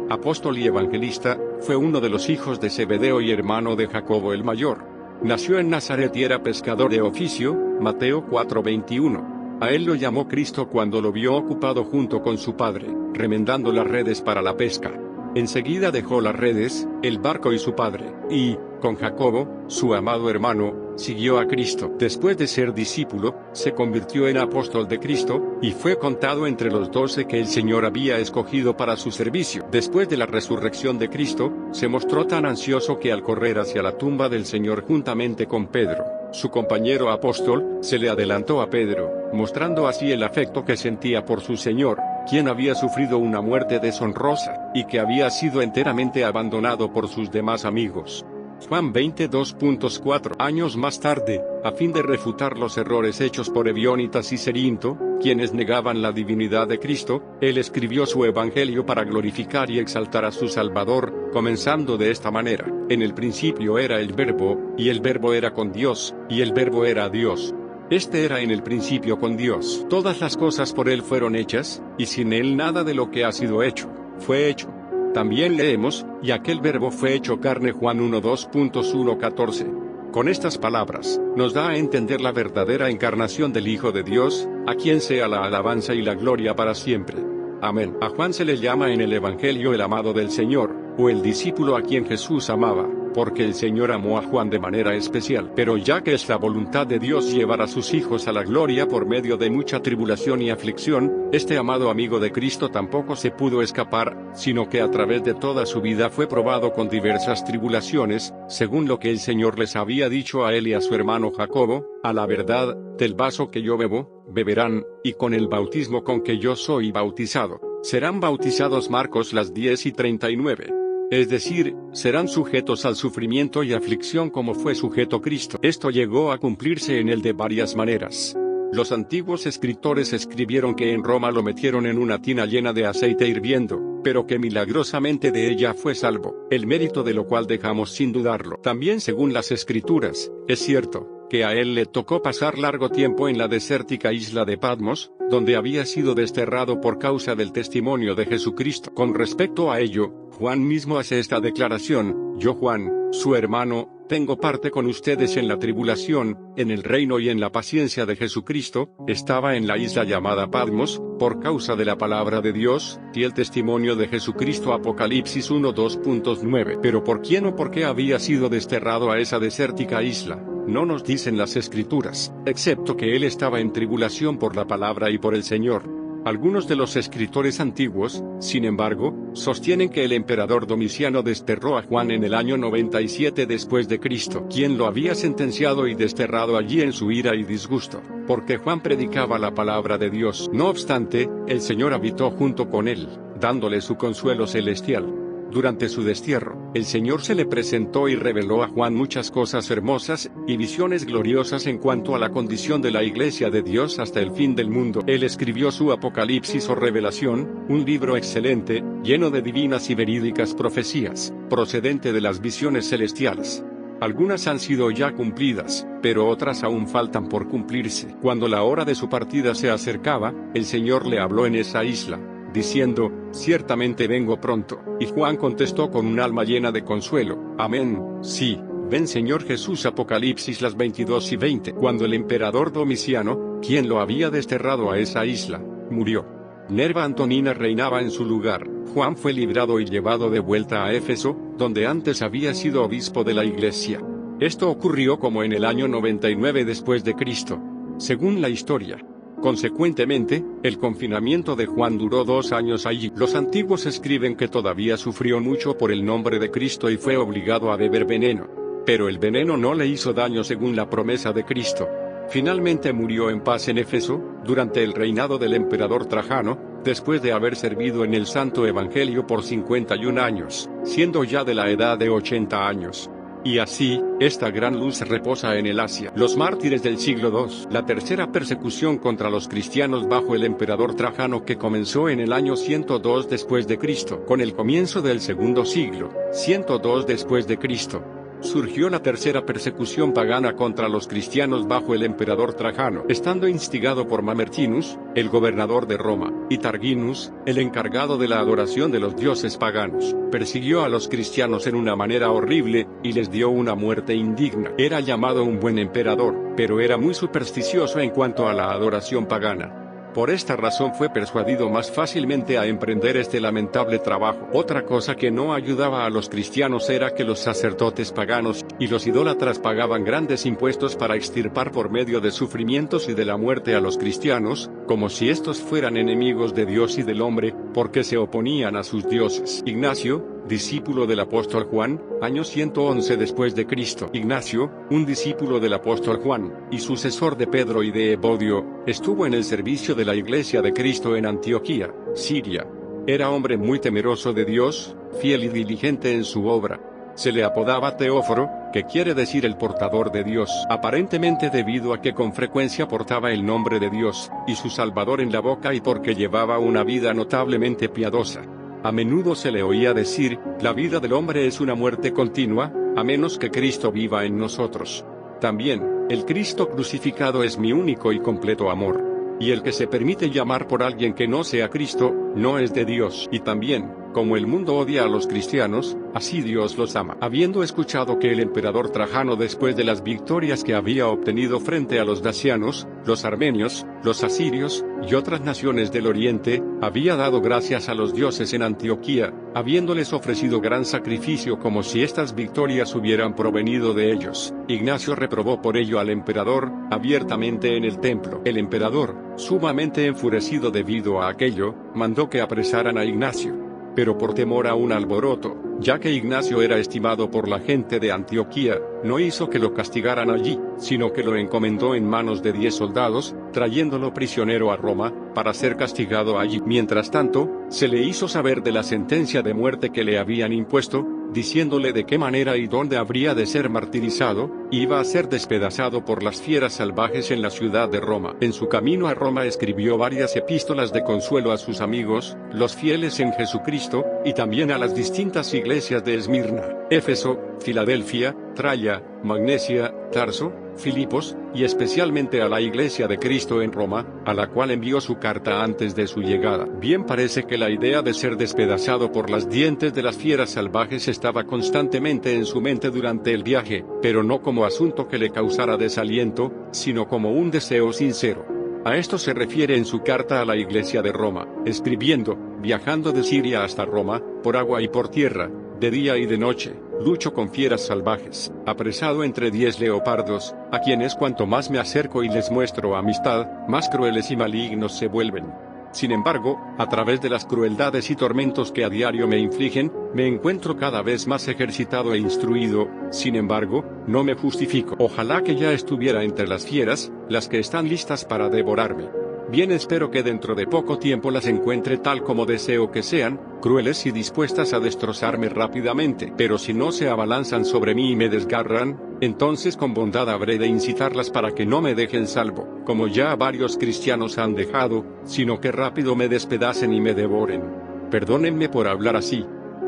apóstol y evangelista, fue uno de los hijos de Zebedeo y hermano de Jacobo el mayor. Nació en Nazaret y era pescador de oficio, Mateo 4:21. A él lo llamó Cristo cuando lo vio ocupado junto con su padre, remendando las redes para la pesca. Enseguida dejó las redes, el barco y su padre, y, con Jacobo, su amado hermano, siguió a Cristo. Después de ser discípulo, se convirtió en apóstol de Cristo, y fue contado entre los 12 que el Señor había escogido para su servicio. Después de la resurrección de Cristo, se mostró tan ansioso que al correr hacia la tumba del Señor juntamente con Pedro, su compañero apóstol, se le adelantó a Pedro, mostrando así el afecto que sentía por su Señor, quien había sufrido una muerte deshonrosa, y que había sido enteramente abandonado por sus demás amigos. Juan 22.4. Años más tarde, a fin de refutar los errores hechos por Ebionitas y Cerinto, quienes negaban la divinidad de Cristo, él escribió su Evangelio para glorificar y exaltar a su Salvador, comenzando de esta manera: en el principio era el Verbo, y el Verbo era con Dios, y el Verbo era Dios. Este era en el principio con Dios. Todas las cosas por él fueron hechas, y sin él nada de lo que ha sido hecho fue hecho. También leemos, y aquel verbo fue hecho carne Juan 1:2.1-14. Con estas palabras, nos da a entender la verdadera encarnación del Hijo de Dios, a quien sea la alabanza y la gloria para siempre. Amén. A Juan se le llama en el Evangelio el amado del Señor, o el discípulo a quien Jesús amaba, porque el Señor amó a Juan de manera especial. Pero ya que es la voluntad de Dios llevar a sus hijos a la gloria por medio de mucha tribulación y aflicción, este amado amigo de Cristo tampoco se pudo escapar, sino que a través de toda su vida fue probado con diversas tribulaciones, según lo que el Señor les había dicho a él y a su hermano Jacobo: a la verdad, del vaso que yo bebo, beberán, y con el bautismo con que yo soy bautizado, serán bautizados. Marcos 10:39. Es decir, serán sujetos al sufrimiento y aflicción como fue sujeto Cristo. Esto llegó a cumplirse en él de varias maneras. Los antiguos escritores escribieron que en Roma lo metieron en una tina llena de aceite hirviendo, pero que milagrosamente de ella fue salvo, el mérito de lo cual dejamos sin dudarlo. También, según las escrituras, es cierto que a él le tocó pasar largo tiempo en la desértica isla de Patmos, donde había sido desterrado por causa del testimonio de Jesucristo. Con respecto a ello, Juan mismo hace esta declaración: yo, Juan, su hermano, tengo parte con ustedes en la tribulación, en el reino y en la paciencia de Jesucristo. Estaba en la isla llamada Patmos, por causa de la palabra de Dios, y el testimonio de Jesucristo. Apocalipsis 1:2.9. Pero ¿por quién o por qué había sido desterrado a esa desértica isla? No nos dicen las escrituras, excepto que él estaba en tribulación por la palabra y por el Señor. Algunos de los escritores antiguos, sin embargo, sostienen que el emperador Domiciano desterró a Juan en el año 97 después de Cristo, quien lo había sentenciado y desterrado allí en su ira y disgusto, porque Juan predicaba la palabra de Dios. No obstante, el Señor habitó junto con él, dándole su consuelo celestial. Durante su destierro, el Señor se le presentó y reveló a Juan muchas cosas hermosas, y visiones gloriosas en cuanto a la condición de la Iglesia de Dios hasta el fin del mundo. Él escribió su Apocalipsis o Revelación, un libro excelente, lleno de divinas y verídicas profecías, procedente de las visiones celestiales. Algunas han sido ya cumplidas, pero otras aún faltan por cumplirse. Cuando la hora de su partida se acercaba, el Señor le habló en esa isla, diciendo: ciertamente vengo pronto. Y Juan contestó con un alma llena de consuelo: amén, sí, ven Señor Jesús. Apocalipsis 22:20. Cuando el emperador Domiciano, quien lo había desterrado a esa isla, murió, Nerva Antonina reinaba en su lugar. Juan fue librado y llevado de vuelta a Éfeso, donde antes había sido obispo de la iglesia. Esto ocurrió como en el año 99 después de Cristo, según la historia. Consecuentemente, el confinamiento de Juan duró 2 años allí. Los antiguos escriben que todavía sufrió mucho por el nombre de Cristo y fue obligado a beber veneno. Pero el veneno no le hizo daño según la promesa de Cristo. Finalmente murió en paz en Éfeso, durante el reinado del emperador Trajano, después de haber servido en el Santo Evangelio por 51 años, siendo ya de la edad de 80 años. Y así, esta gran luz reposa en el Asia. Los mártires del siglo II. La tercera persecución contra los cristianos bajo el emperador Trajano, que comenzó en el año 102 después de Cristo. Con el comienzo del segundo siglo, 102 después de Cristo, surgió la tercera persecución pagana contra los cristianos bajo el emperador Trajano, estando instigado por Mamertinus, el gobernador de Roma, y Tarquinus, el encargado de la adoración de los dioses paganos. Persiguió a los cristianos en una manera horrible, y les dio una muerte indigna. Era llamado un buen emperador, pero era muy supersticioso en cuanto a la adoración pagana. Por esta razón fue persuadido más fácilmente a emprender este lamentable trabajo. Otra cosa que no ayudaba a los cristianos era que los sacerdotes paganos y los idólatras pagaban grandes impuestos para extirpar por medio de sufrimientos y de la muerte a los cristianos, como si estos fueran enemigos de Dios y del hombre, porque se oponían a sus dioses. Ignacio, discípulo del apóstol Juan, año 111 después de Cristo. Ignacio, un discípulo del apóstol Juan, y sucesor de Pedro y de Evodio, estuvo en el servicio de la Iglesia de Cristo en Antioquía, Siria. Era hombre muy temeroso de Dios, fiel y diligente en su obra. Se le apodaba Teóforo, que quiere decir el portador de Dios, aparentemente debido a que con frecuencia portaba el nombre de Dios y su Salvador en la boca, y porque llevaba una vida notablemente piadosa. A menudo se le oía decir: la vida del hombre es una muerte continua, a menos que Cristo viva en nosotros. También, el Cristo crucificado es mi único y completo amor. Y el que se permite llamar por alguien que no sea Cristo, no es de Dios. Y también, como el mundo odia a los cristianos, así Dios los ama. Habiendo escuchado que el emperador Trajano, después de las victorias que había obtenido frente a los dacianos, los armenios, los asirios, y otras naciones del oriente, había dado gracias a los dioses en Antioquía, habiéndoles ofrecido gran sacrificio como si estas victorias hubieran provenido de ellos, Ignacio reprobó por ello al emperador, abiertamente en el templo. El emperador, sumamente enfurecido debido a aquello, mandó que apresaran a Ignacio. Pero por temor a un alboroto, ya que Ignacio era estimado por la gente de Antioquía, no hizo que lo castigaran allí, sino que lo encomendó en manos de 10 soldados, trayéndolo prisionero a Roma, para ser castigado allí. Mientras tanto, se le hizo saber de la sentencia de muerte que le habían impuesto, diciéndole de qué manera y dónde habría de ser martirizado, iba a ser despedazado por las fieras salvajes en la ciudad de Roma. En su camino a Roma escribió varias epístolas de consuelo a sus amigos, los fieles en Jesucristo, y también a las distintas iglesias de Esmirna, Éfeso, Filadelfia, Traya, Magnesia, Tarso, Filipos, y especialmente a la iglesia de Cristo en Roma, a la cual envió su carta antes de su llegada. Bien parece que la idea de ser despedazado por las dientes de las fieras salvajes estaba constantemente en su mente durante el viaje, pero no como asunto que le causara desaliento, sino como un deseo sincero. A esto se refiere en su carta a la iglesia de Roma, escribiendo: viajando de Siria hasta Roma, por agua y por tierra, de día y de noche, lucho con fieras salvajes, apresado entre 10 leopardos, a quienes cuanto más me acerco y les muestro amistad, más crueles y malignos se vuelven. Sin embargo, a través de las crueldades y tormentos que a diario me infligen, me encuentro cada vez más ejercitado e instruido. Sin embargo, no me justifico. Ojalá que ya estuviera entre las fieras, las que están listas para devorarme. Bien, espero que dentro de poco tiempo las encuentre tal como deseo que sean, crueles y dispuestas a destrozarme rápidamente. Pero si no se abalanzan sobre mí y me desgarran, entonces con bondad habré de incitarlas para que no me dejen salvo, como ya varios cristianos han dejado, sino que rápido me despedacen y me devoren. Perdónenme por hablar así.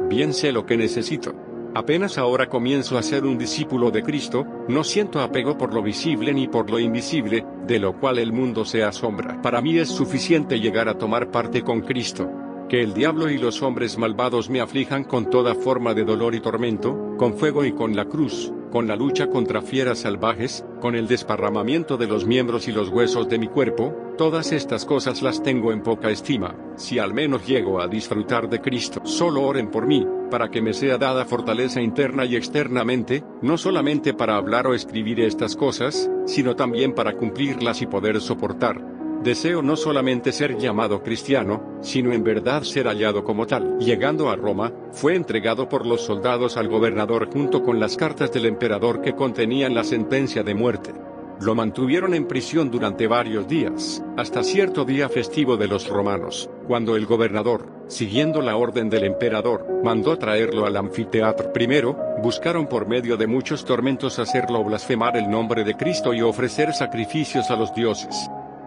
Bien sé lo que necesito. Apenas ahora comienzo a ser un discípulo de Cristo, no siento apego por lo visible ni por lo invisible, de lo cual el mundo se asombra. Para mí es suficiente llegar a tomar parte con Cristo. Que el diablo y los hombres malvados me aflijan con toda forma de dolor y tormento, con fuego y con la cruz, con la lucha contra fieras salvajes, con el desparramamiento de los miembros y los huesos de mi cuerpo, todas estas cosas las tengo en poca estima, si al menos llego a disfrutar de Cristo. Solo oren por mí, para que me sea dada fortaleza interna y externamente, no solamente para hablar o escribir estas cosas, sino también para cumplirlas y poder soportar. Deseo no solamente ser llamado cristiano, sino en verdad ser hallado como tal. Llegando a Roma, fue entregado por los soldados al gobernador junto con las cartas del emperador que contenían la sentencia de muerte. Lo mantuvieron en prisión durante varios días, hasta cierto día festivo de los romanos, cuando el gobernador, siguiendo la orden del emperador, mandó traerlo al anfiteatro. Primero, buscaron por medio de muchos tormentos hacerlo blasfemar el nombre de Cristo y ofrecer sacrificios a los dioses.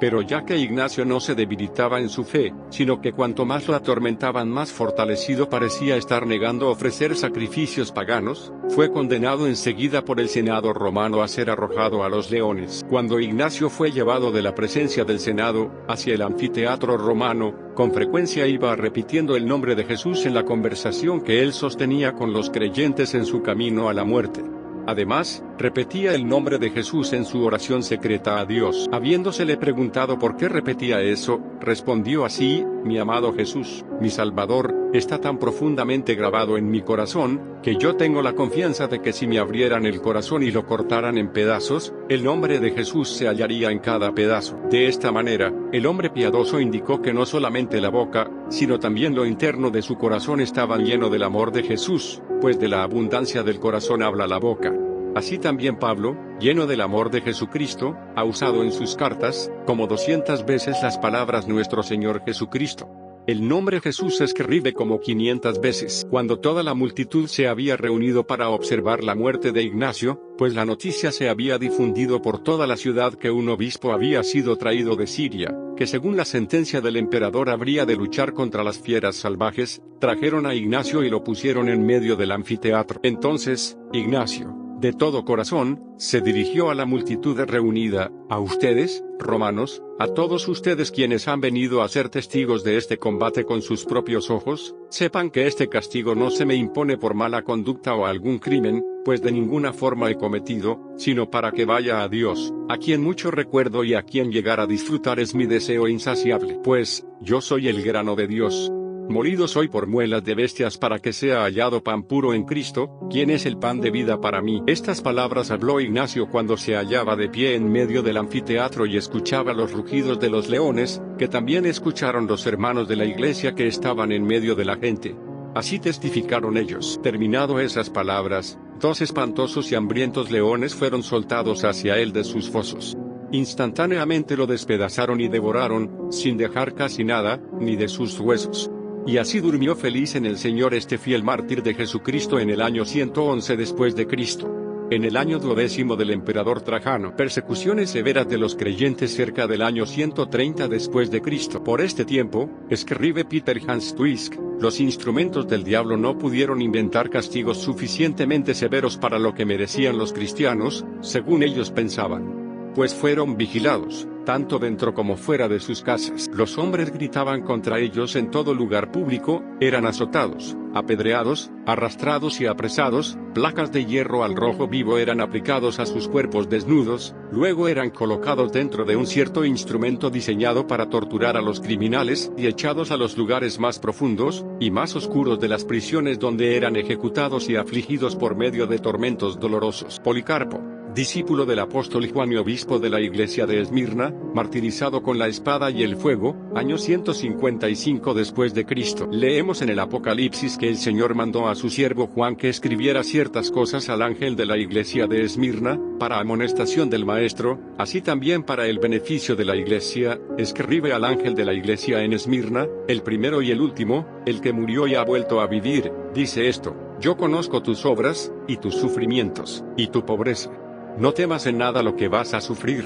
Pero ya que Ignacio no se debilitaba en su fe, sino que cuanto más lo atormentaban más fortalecido parecía estar negando ofrecer sacrificios paganos, fue condenado enseguida por el Senado romano a ser arrojado a los leones. Cuando Ignacio fue llevado de la presencia del Senado, hacia el anfiteatro romano, con frecuencia iba repitiendo el nombre de Jesús en la conversación que él sostenía con los creyentes en su camino a la muerte. Además, repetía el nombre de Jesús en su oración secreta a Dios. Habiéndosele preguntado por qué repetía eso, respondió así: mi amado Jesús, mi Salvador, está tan profundamente grabado en mi corazón, que yo tengo la confianza de que si me abrieran el corazón y lo cortaran en pedazos, el nombre de Jesús se hallaría en cada pedazo. De esta manera, el hombre piadoso indicó que no solamente la boca, sino también lo interno de su corazón estaban lleno del amor de Jesús, pues de la abundancia del corazón habla la boca. Así también Pablo, lleno del amor de Jesucristo, ha usado en sus cartas, como 200 veces las palabras nuestro Señor Jesucristo. El nombre Jesús se escribe como 500 veces. Cuando toda la multitud se había reunido para observar la muerte de Ignacio, pues la noticia se había difundido por toda la ciudad que un obispo había sido traído de Siria, que según la sentencia del emperador habría de luchar contra las fieras salvajes, trajeron a Ignacio y lo pusieron en medio del anfiteatro. Entonces, Ignacio, De todo corazón, se dirigió a la multitud reunida: a ustedes, romanos, a todos ustedes quienes han venido a ser testigos de este combate con sus propios ojos, sepan que este castigo no se me impone por mala conducta o algún crimen, pues de ninguna forma he cometido, sino para que vaya a Dios, a quien mucho recuerdo y a quien llegar a disfrutar es mi deseo insaciable. Pues, yo soy el grano de Dios. Molido soy por muelas de bestias para que sea hallado pan puro en Cristo, quien es el pan de vida para mí. Estas palabras habló Ignacio cuando se hallaba de pie en medio del anfiteatro y escuchaba los rugidos de los leones, que también escucharon los hermanos de la iglesia que estaban en medio de la gente. Así testificaron ellos. Terminado esas palabras, 2 espantosos y hambrientos leones fueron soltados hacia él de sus fosos. Instantáneamente lo despedazaron y devoraron, sin dejar casi nada, ni de sus huesos. Y así durmió feliz en el Señor este fiel mártir de Jesucristo en el año 111 después de Cristo. En el año 12º del emperador Trajano, persecuciones severas de los creyentes cerca del año 130 después de Cristo. Por este tiempo, escribe Peter Hans Twisk, los instrumentos del diablo no pudieron inventar castigos suficientemente severos para lo que merecían los cristianos, según ellos pensaban. Pues fueron vigilados, tanto dentro como fuera de sus casas. Los hombres gritaban contra ellos en todo lugar público, eran azotados, apedreados, arrastrados y apresados, placas de hierro al rojo vivo eran aplicados a sus cuerpos desnudos, luego eran colocados dentro de un cierto instrumento diseñado para torturar a los criminales y echados a los lugares más profundos y más oscuros de las prisiones donde eran ejecutados y afligidos por medio de tormentos dolorosos. Policarpo, discípulo del apóstol Juan y obispo de la iglesia de Esmirna, martirizado con la espada y el fuego, año 155 después de Cristo. Leemos en el Apocalipsis que el Señor mandó a su siervo Juan que escribiera ciertas cosas al ángel de la iglesia de Esmirna, para amonestación del maestro, así también para el beneficio de la iglesia, escribe al ángel de la iglesia en Esmirna, el primero y el último, el que murió y ha vuelto a vivir, dice esto: yo conozco tus obras, y tus sufrimientos, y tu pobreza. No temas en nada lo que vas a sufrir.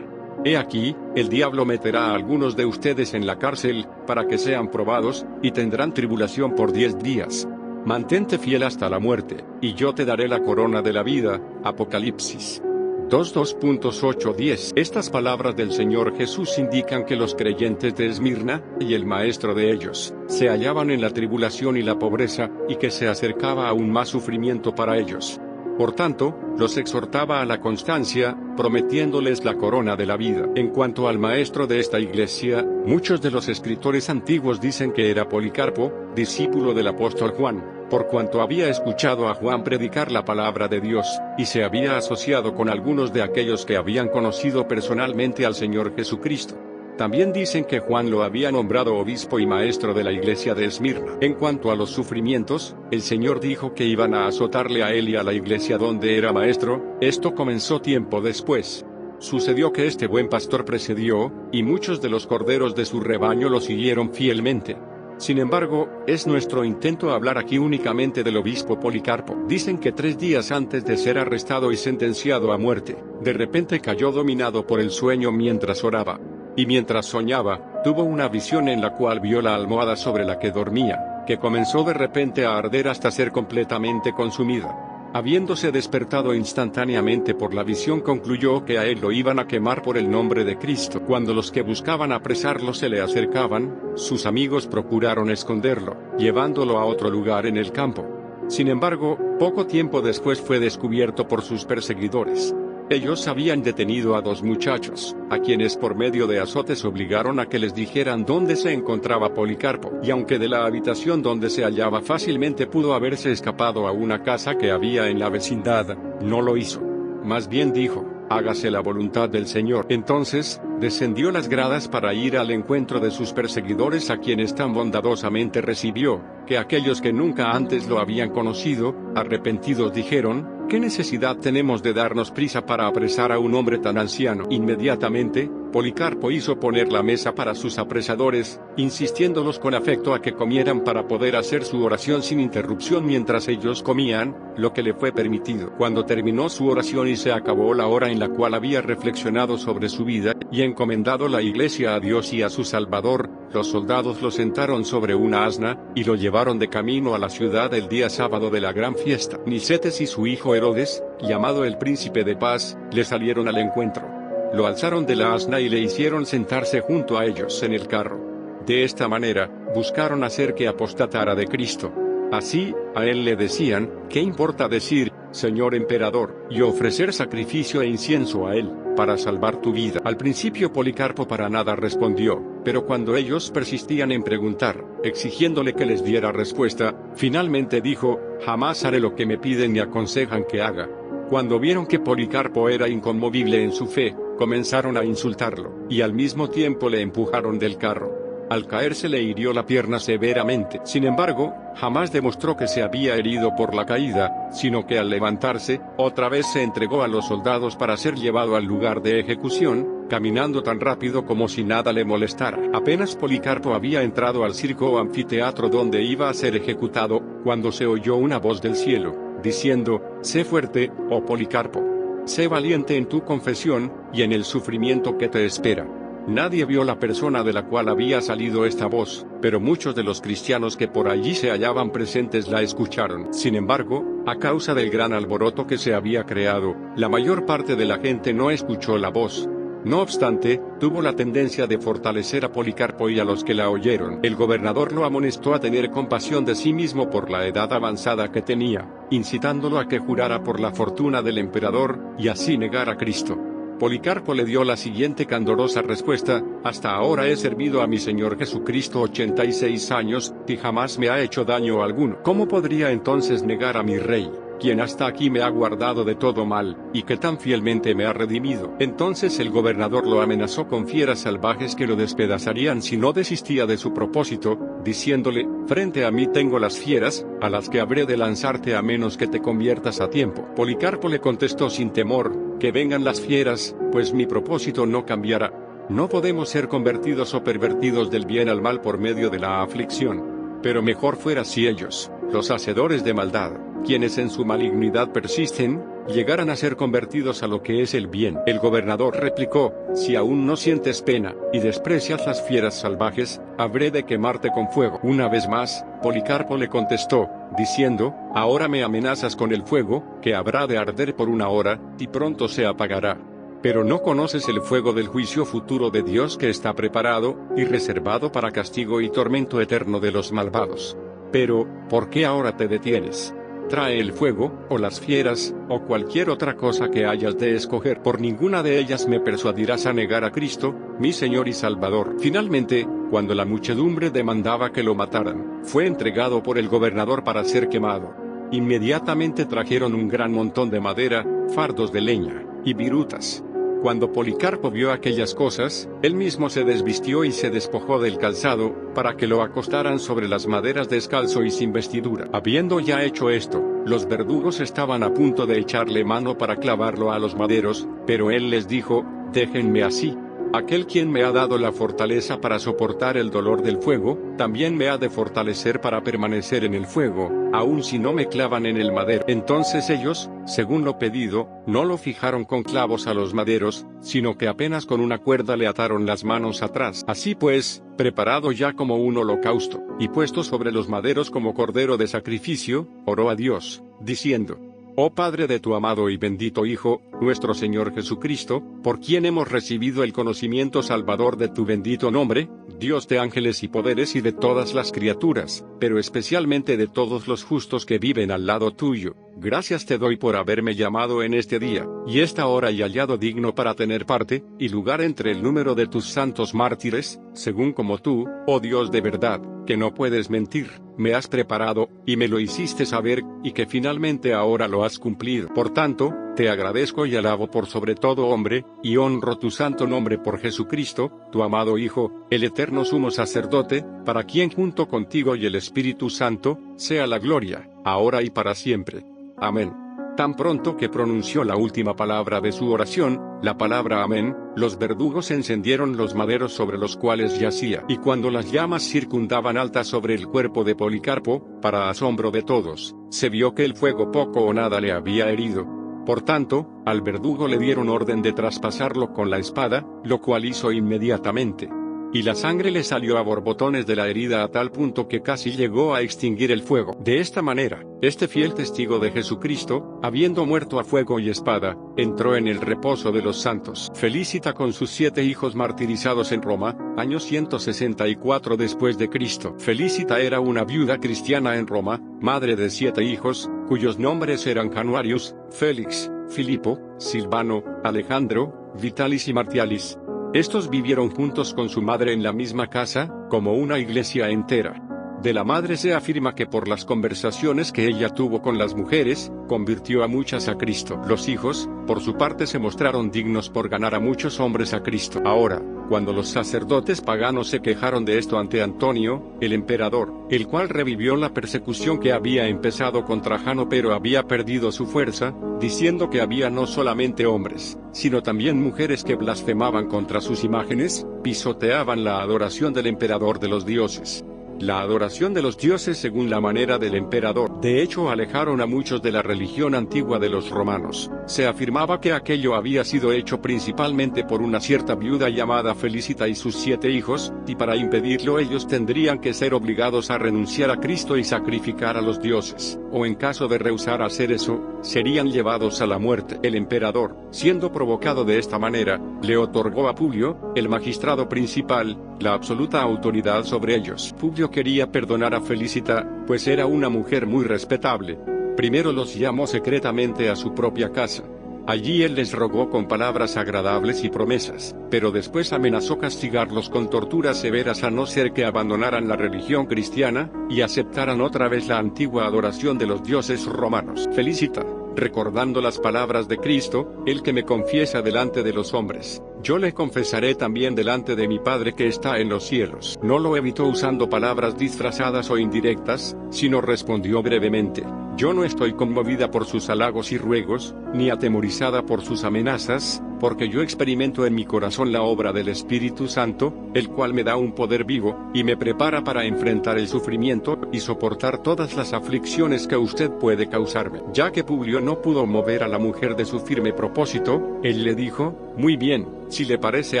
He aquí, el diablo meterá a algunos de ustedes en la cárcel, para que sean probados, y tendrán tribulación por 10 días. Mantente fiel hasta la muerte, y yo te daré la corona de la vida. Apocalipsis 2:8-10. Estas palabras del Señor Jesús indican que los creyentes de Esmirna, y el maestro de ellos, se hallaban en la tribulación y la pobreza, y que se acercaba aún más sufrimiento para ellos. Por tanto, los exhortaba a la constancia, prometiéndoles la corona de la vida. En cuanto al maestro de esta iglesia, muchos de los escritores antiguos dicen que era Policarpo, discípulo del apóstol Juan, por cuanto había escuchado a Juan predicar la palabra de Dios, y se había asociado con algunos de aquellos que habían conocido personalmente al Señor Jesucristo. También dicen que Juan lo había nombrado obispo y maestro de la iglesia de Esmirna. En cuanto a los sufrimientos, el Señor dijo que iban a azotarle a él y a la iglesia donde era maestro. Esto comenzó tiempo después. Sucedió que este buen pastor precedió, y muchos de los corderos de su rebaño lo siguieron fielmente. Sin embargo, es nuestro intento hablar aquí únicamente del obispo Policarpo. Dicen que 3 días antes de ser arrestado y sentenciado a muerte, de repente cayó dominado por el sueño mientras oraba. Y mientras soñaba, tuvo una visión en la cual vio la almohada sobre la que dormía, que comenzó de repente a arder hasta ser completamente consumida. Habiéndose despertado instantáneamente por la visión, concluyó que a él lo iban a quemar por el nombre de Cristo. Cuando los que buscaban apresarlo se le acercaban, sus amigos procuraron esconderlo, llevándolo a otro lugar en el campo. Sin embargo, poco tiempo después fue descubierto por sus perseguidores. Ellos habían detenido a 2 muchachos, a quienes por medio de azotes obligaron a que les dijeran dónde se encontraba Policarpo, y aunque de la habitación donde se hallaba fácilmente pudo haberse escapado a una casa que había en la vecindad, no lo hizo. Más bien dijo: hágase la voluntad del Señor. Entonces, descendió las gradas para ir al encuentro de sus perseguidores, a quienes tan bondadosamente recibió, que aquellos que nunca antes lo habían conocido, arrepentidos dijeron: ¿qué necesidad tenemos de darnos prisa para apresar a un hombre tan anciano? Inmediatamente, Policarpo hizo poner la mesa para sus apresadores, insistiéndolos con afecto a que comieran para poder hacer su oración sin interrupción mientras ellos comían, lo que le fue permitido. Cuando terminó su oración y se acabó la hora en la cual había reflexionado sobre su vida, y encomendado la iglesia a Dios y a su Salvador, los soldados lo sentaron sobre una asna, y lo llevaron de camino a la ciudad el día sábado de la gran fiesta. Nicetes y su hijo Herodes, llamado el Príncipe de Paz, le salieron al encuentro. Lo alzaron de la asna y le hicieron sentarse junto a ellos en el carro. De esta manera, buscaron hacer que apostatara de Cristo. Así, a él le decían, ¿qué importa decir, Señor Emperador, y ofrecer sacrificio e incienso a él, para salvar tu vida? Al principio Policarpo para nada respondió, pero cuando ellos persistían en preguntar, exigiéndole que les diera respuesta, finalmente dijo, jamás haré lo que me piden ni aconsejan que haga. Cuando vieron que Policarpo era inconmovible en su fe, comenzaron a insultarlo, y al mismo tiempo le empujaron del carro. Al caerse le hirió la pierna severamente. Sin embargo, jamás demostró que se había herido por la caída, sino que al levantarse, otra vez se entregó a los soldados para ser llevado al lugar de ejecución, caminando tan rápido como si nada le molestara. Apenas Policarpo había entrado al circo o anfiteatro donde iba a ser ejecutado, cuando se oyó una voz del cielo, diciendo, sé fuerte, oh Policarpo. Sé valiente en tu confesión, y en el sufrimiento que te espera. Nadie vio la persona de la cual había salido esta voz, pero muchos de los cristianos que por allí se hallaban presentes la escucharon. Sin embargo, a causa del gran alboroto que se había creado, la mayor parte de la gente no escuchó la voz. No obstante, tuvo la tendencia de fortalecer a Policarpo y a los que la oyeron. El gobernador lo amonestó a tener compasión de sí mismo por la edad avanzada que tenía, incitándolo a que jurara por la fortuna del emperador, y así negar a Cristo. Policarpo le dio la siguiente candorosa respuesta, hasta ahora he servido a mi Señor Jesucristo 86 años, y jamás me ha hecho daño alguno. ¿Cómo podría entonces negar a mi Rey, quien hasta aquí me ha guardado de todo mal, y que tan fielmente me ha redimido? Entonces el gobernador lo amenazó con fieras salvajes que lo despedazarían si no desistía de su propósito, diciéndole, frente a mí tengo las fieras, a las que habré de lanzarte a menos que te conviertas a tiempo. Policarpo le contestó sin temor, que vengan las fieras, pues mi propósito no cambiará. No podemos ser convertidos o pervertidos del bien al mal por medio de la aflicción. Pero mejor fuera si ellos, los hacedores de maldad, quienes en su malignidad persisten, llegaran a ser convertidos a lo que es el bien. El gobernador replicó, si aún no sientes pena, y desprecias las fieras salvajes, habré de quemarte con fuego. Una vez más, Policarpo le contestó, diciendo, ahora me amenazas con el fuego, que habrá de arder por una hora, y pronto se apagará. Pero no conoces el fuego del juicio futuro de Dios que está preparado, y reservado para castigo y tormento eterno de los malvados. Pero, ¿por qué ahora te detienes? Trae el fuego, o las fieras, o cualquier otra cosa que hayas de escoger. Por ninguna de ellas me persuadirás a negar a Cristo, mi Señor y Salvador. Finalmente, cuando la muchedumbre demandaba que lo mataran, fue entregado por el gobernador para ser quemado. Inmediatamente trajeron un gran montón de madera, fardos de leña, y virutas. Cuando Policarpo vio aquellas cosas, él mismo se desvistió y se despojó del calzado, para que lo acostaran sobre las maderas descalzo y sin vestidura. Habiendo ya hecho esto, los verdugos estaban a punto de echarle mano para clavarlo a los maderos, pero él les dijo, déjenme así. Aquel quien me ha dado la fortaleza para soportar el dolor del fuego, también me ha de fortalecer para permanecer en el fuego, aun si no me clavan en el madero. Entonces ellos, según lo pedido, no lo fijaron con clavos a los maderos, sino que apenas con una cuerda le ataron las manos atrás. Así pues, preparado ya como un holocausto, y puesto sobre los maderos como cordero de sacrificio, oró a Dios, diciendo, oh Padre de tu amado y bendito Hijo, nuestro Señor Jesucristo, por quien hemos recibido el conocimiento salvador de tu bendito nombre, Dios de ángeles y poderes y de todas las criaturas, pero especialmente de todos los justos que viven al lado tuyo, gracias te doy por haberme llamado en este día, y esta hora y hallado digno para tener parte, y lugar entre el número de tus santos mártires, según como tú, oh Dios de verdad, que no puedes mentir, me has preparado, y me lo hiciste saber, y que finalmente ahora lo has cumplido. Por tanto, te agradezco y alabo por sobre todo hombre, y honro tu santo nombre por Jesucristo, tu amado Hijo, el eterno sumo sacerdote, para quien junto contigo y el Espíritu Santo, sea la gloria, ahora y para siempre. Amén. Tan pronto que pronunció la última palabra de su oración, la palabra amén, los verdugos encendieron los maderos sobre los cuales yacía. Y cuando las llamas circundaban altas sobre el cuerpo de Policarpo, para asombro de todos, se vio que el fuego poco o nada le había herido. Por tanto, al verdugo le dieron orden de traspasarlo con la espada, lo cual hizo inmediatamente. Y la sangre le salió a borbotones de la herida a tal punto que casi llegó a extinguir el fuego. De esta manera, este fiel testigo de Jesucristo, habiendo muerto a fuego y espada, entró en el reposo de los santos. Felicita con sus 7 hijos martirizados en Roma, año 164 después de Cristo. Felicita era una viuda cristiana en Roma, madre de 7 hijos, cuyos nombres eran Januarius, Félix, Filipo, Silvano, Alejandro, Vitalis y Martialis. Estos vivieron juntos con su madre en la misma casa, como una iglesia entera. De la madre se afirma que por las conversaciones que ella tuvo con las mujeres, convirtió a muchas a Cristo. Los hijos, por su parte, se mostraron dignos por ganar a muchos hombres a Cristo. Ahora, cuando los sacerdotes paganos se quejaron de esto ante Antonio, el emperador, el cual revivió la persecución que había empezado contra Trajano pero había perdido su fuerza, diciendo que había no solamente hombres, sino también mujeres que blasfemaban contra sus imágenes, pisoteaban la adoración del emperador de los dioses. La adoración de los dioses según la manera del emperador. De hecho, alejaron a muchos de la religión antigua de los romanos. Se afirmaba que aquello había sido hecho principalmente por una cierta viuda llamada Felicita y sus 7 hijos, y para impedirlo ellos tendrían que ser obligados a renunciar a Cristo y sacrificar a los dioses, o en caso de rehusar hacer eso, serían llevados a la muerte. El emperador, siendo provocado de esta manera, le otorgó a Publio, el magistrado principal, la absoluta autoridad sobre ellos. Publio quería perdonar a Felicita, pues era una mujer muy respetable. Primero los llamó secretamente a su propia casa. Allí él les rogó con palabras agradables y promesas, pero después amenazó castigarlos con torturas severas a no ser que abandonaran la religión cristiana, y aceptaran otra vez la antigua adoración de los dioses romanos. Felicita, recordando las palabras de Cristo, el que me confiesa delante de los hombres, yo le confesaré también delante de mi Padre que está en los cielos. No lo evitó usando palabras disfrazadas o indirectas, sino respondió brevemente: yo no estoy conmovida por sus halagos y ruegos, ni atemorizada por sus amenazas, porque yo experimento en mi corazón la obra del Espíritu Santo, el cual me da un poder vivo, y me prepara para enfrentar el sufrimiento, y soportar todas las aflicciones que usted puede causarme. Ya que Publio no pudo mover a la mujer de su firme propósito, él le dijo: muy bien, si le parece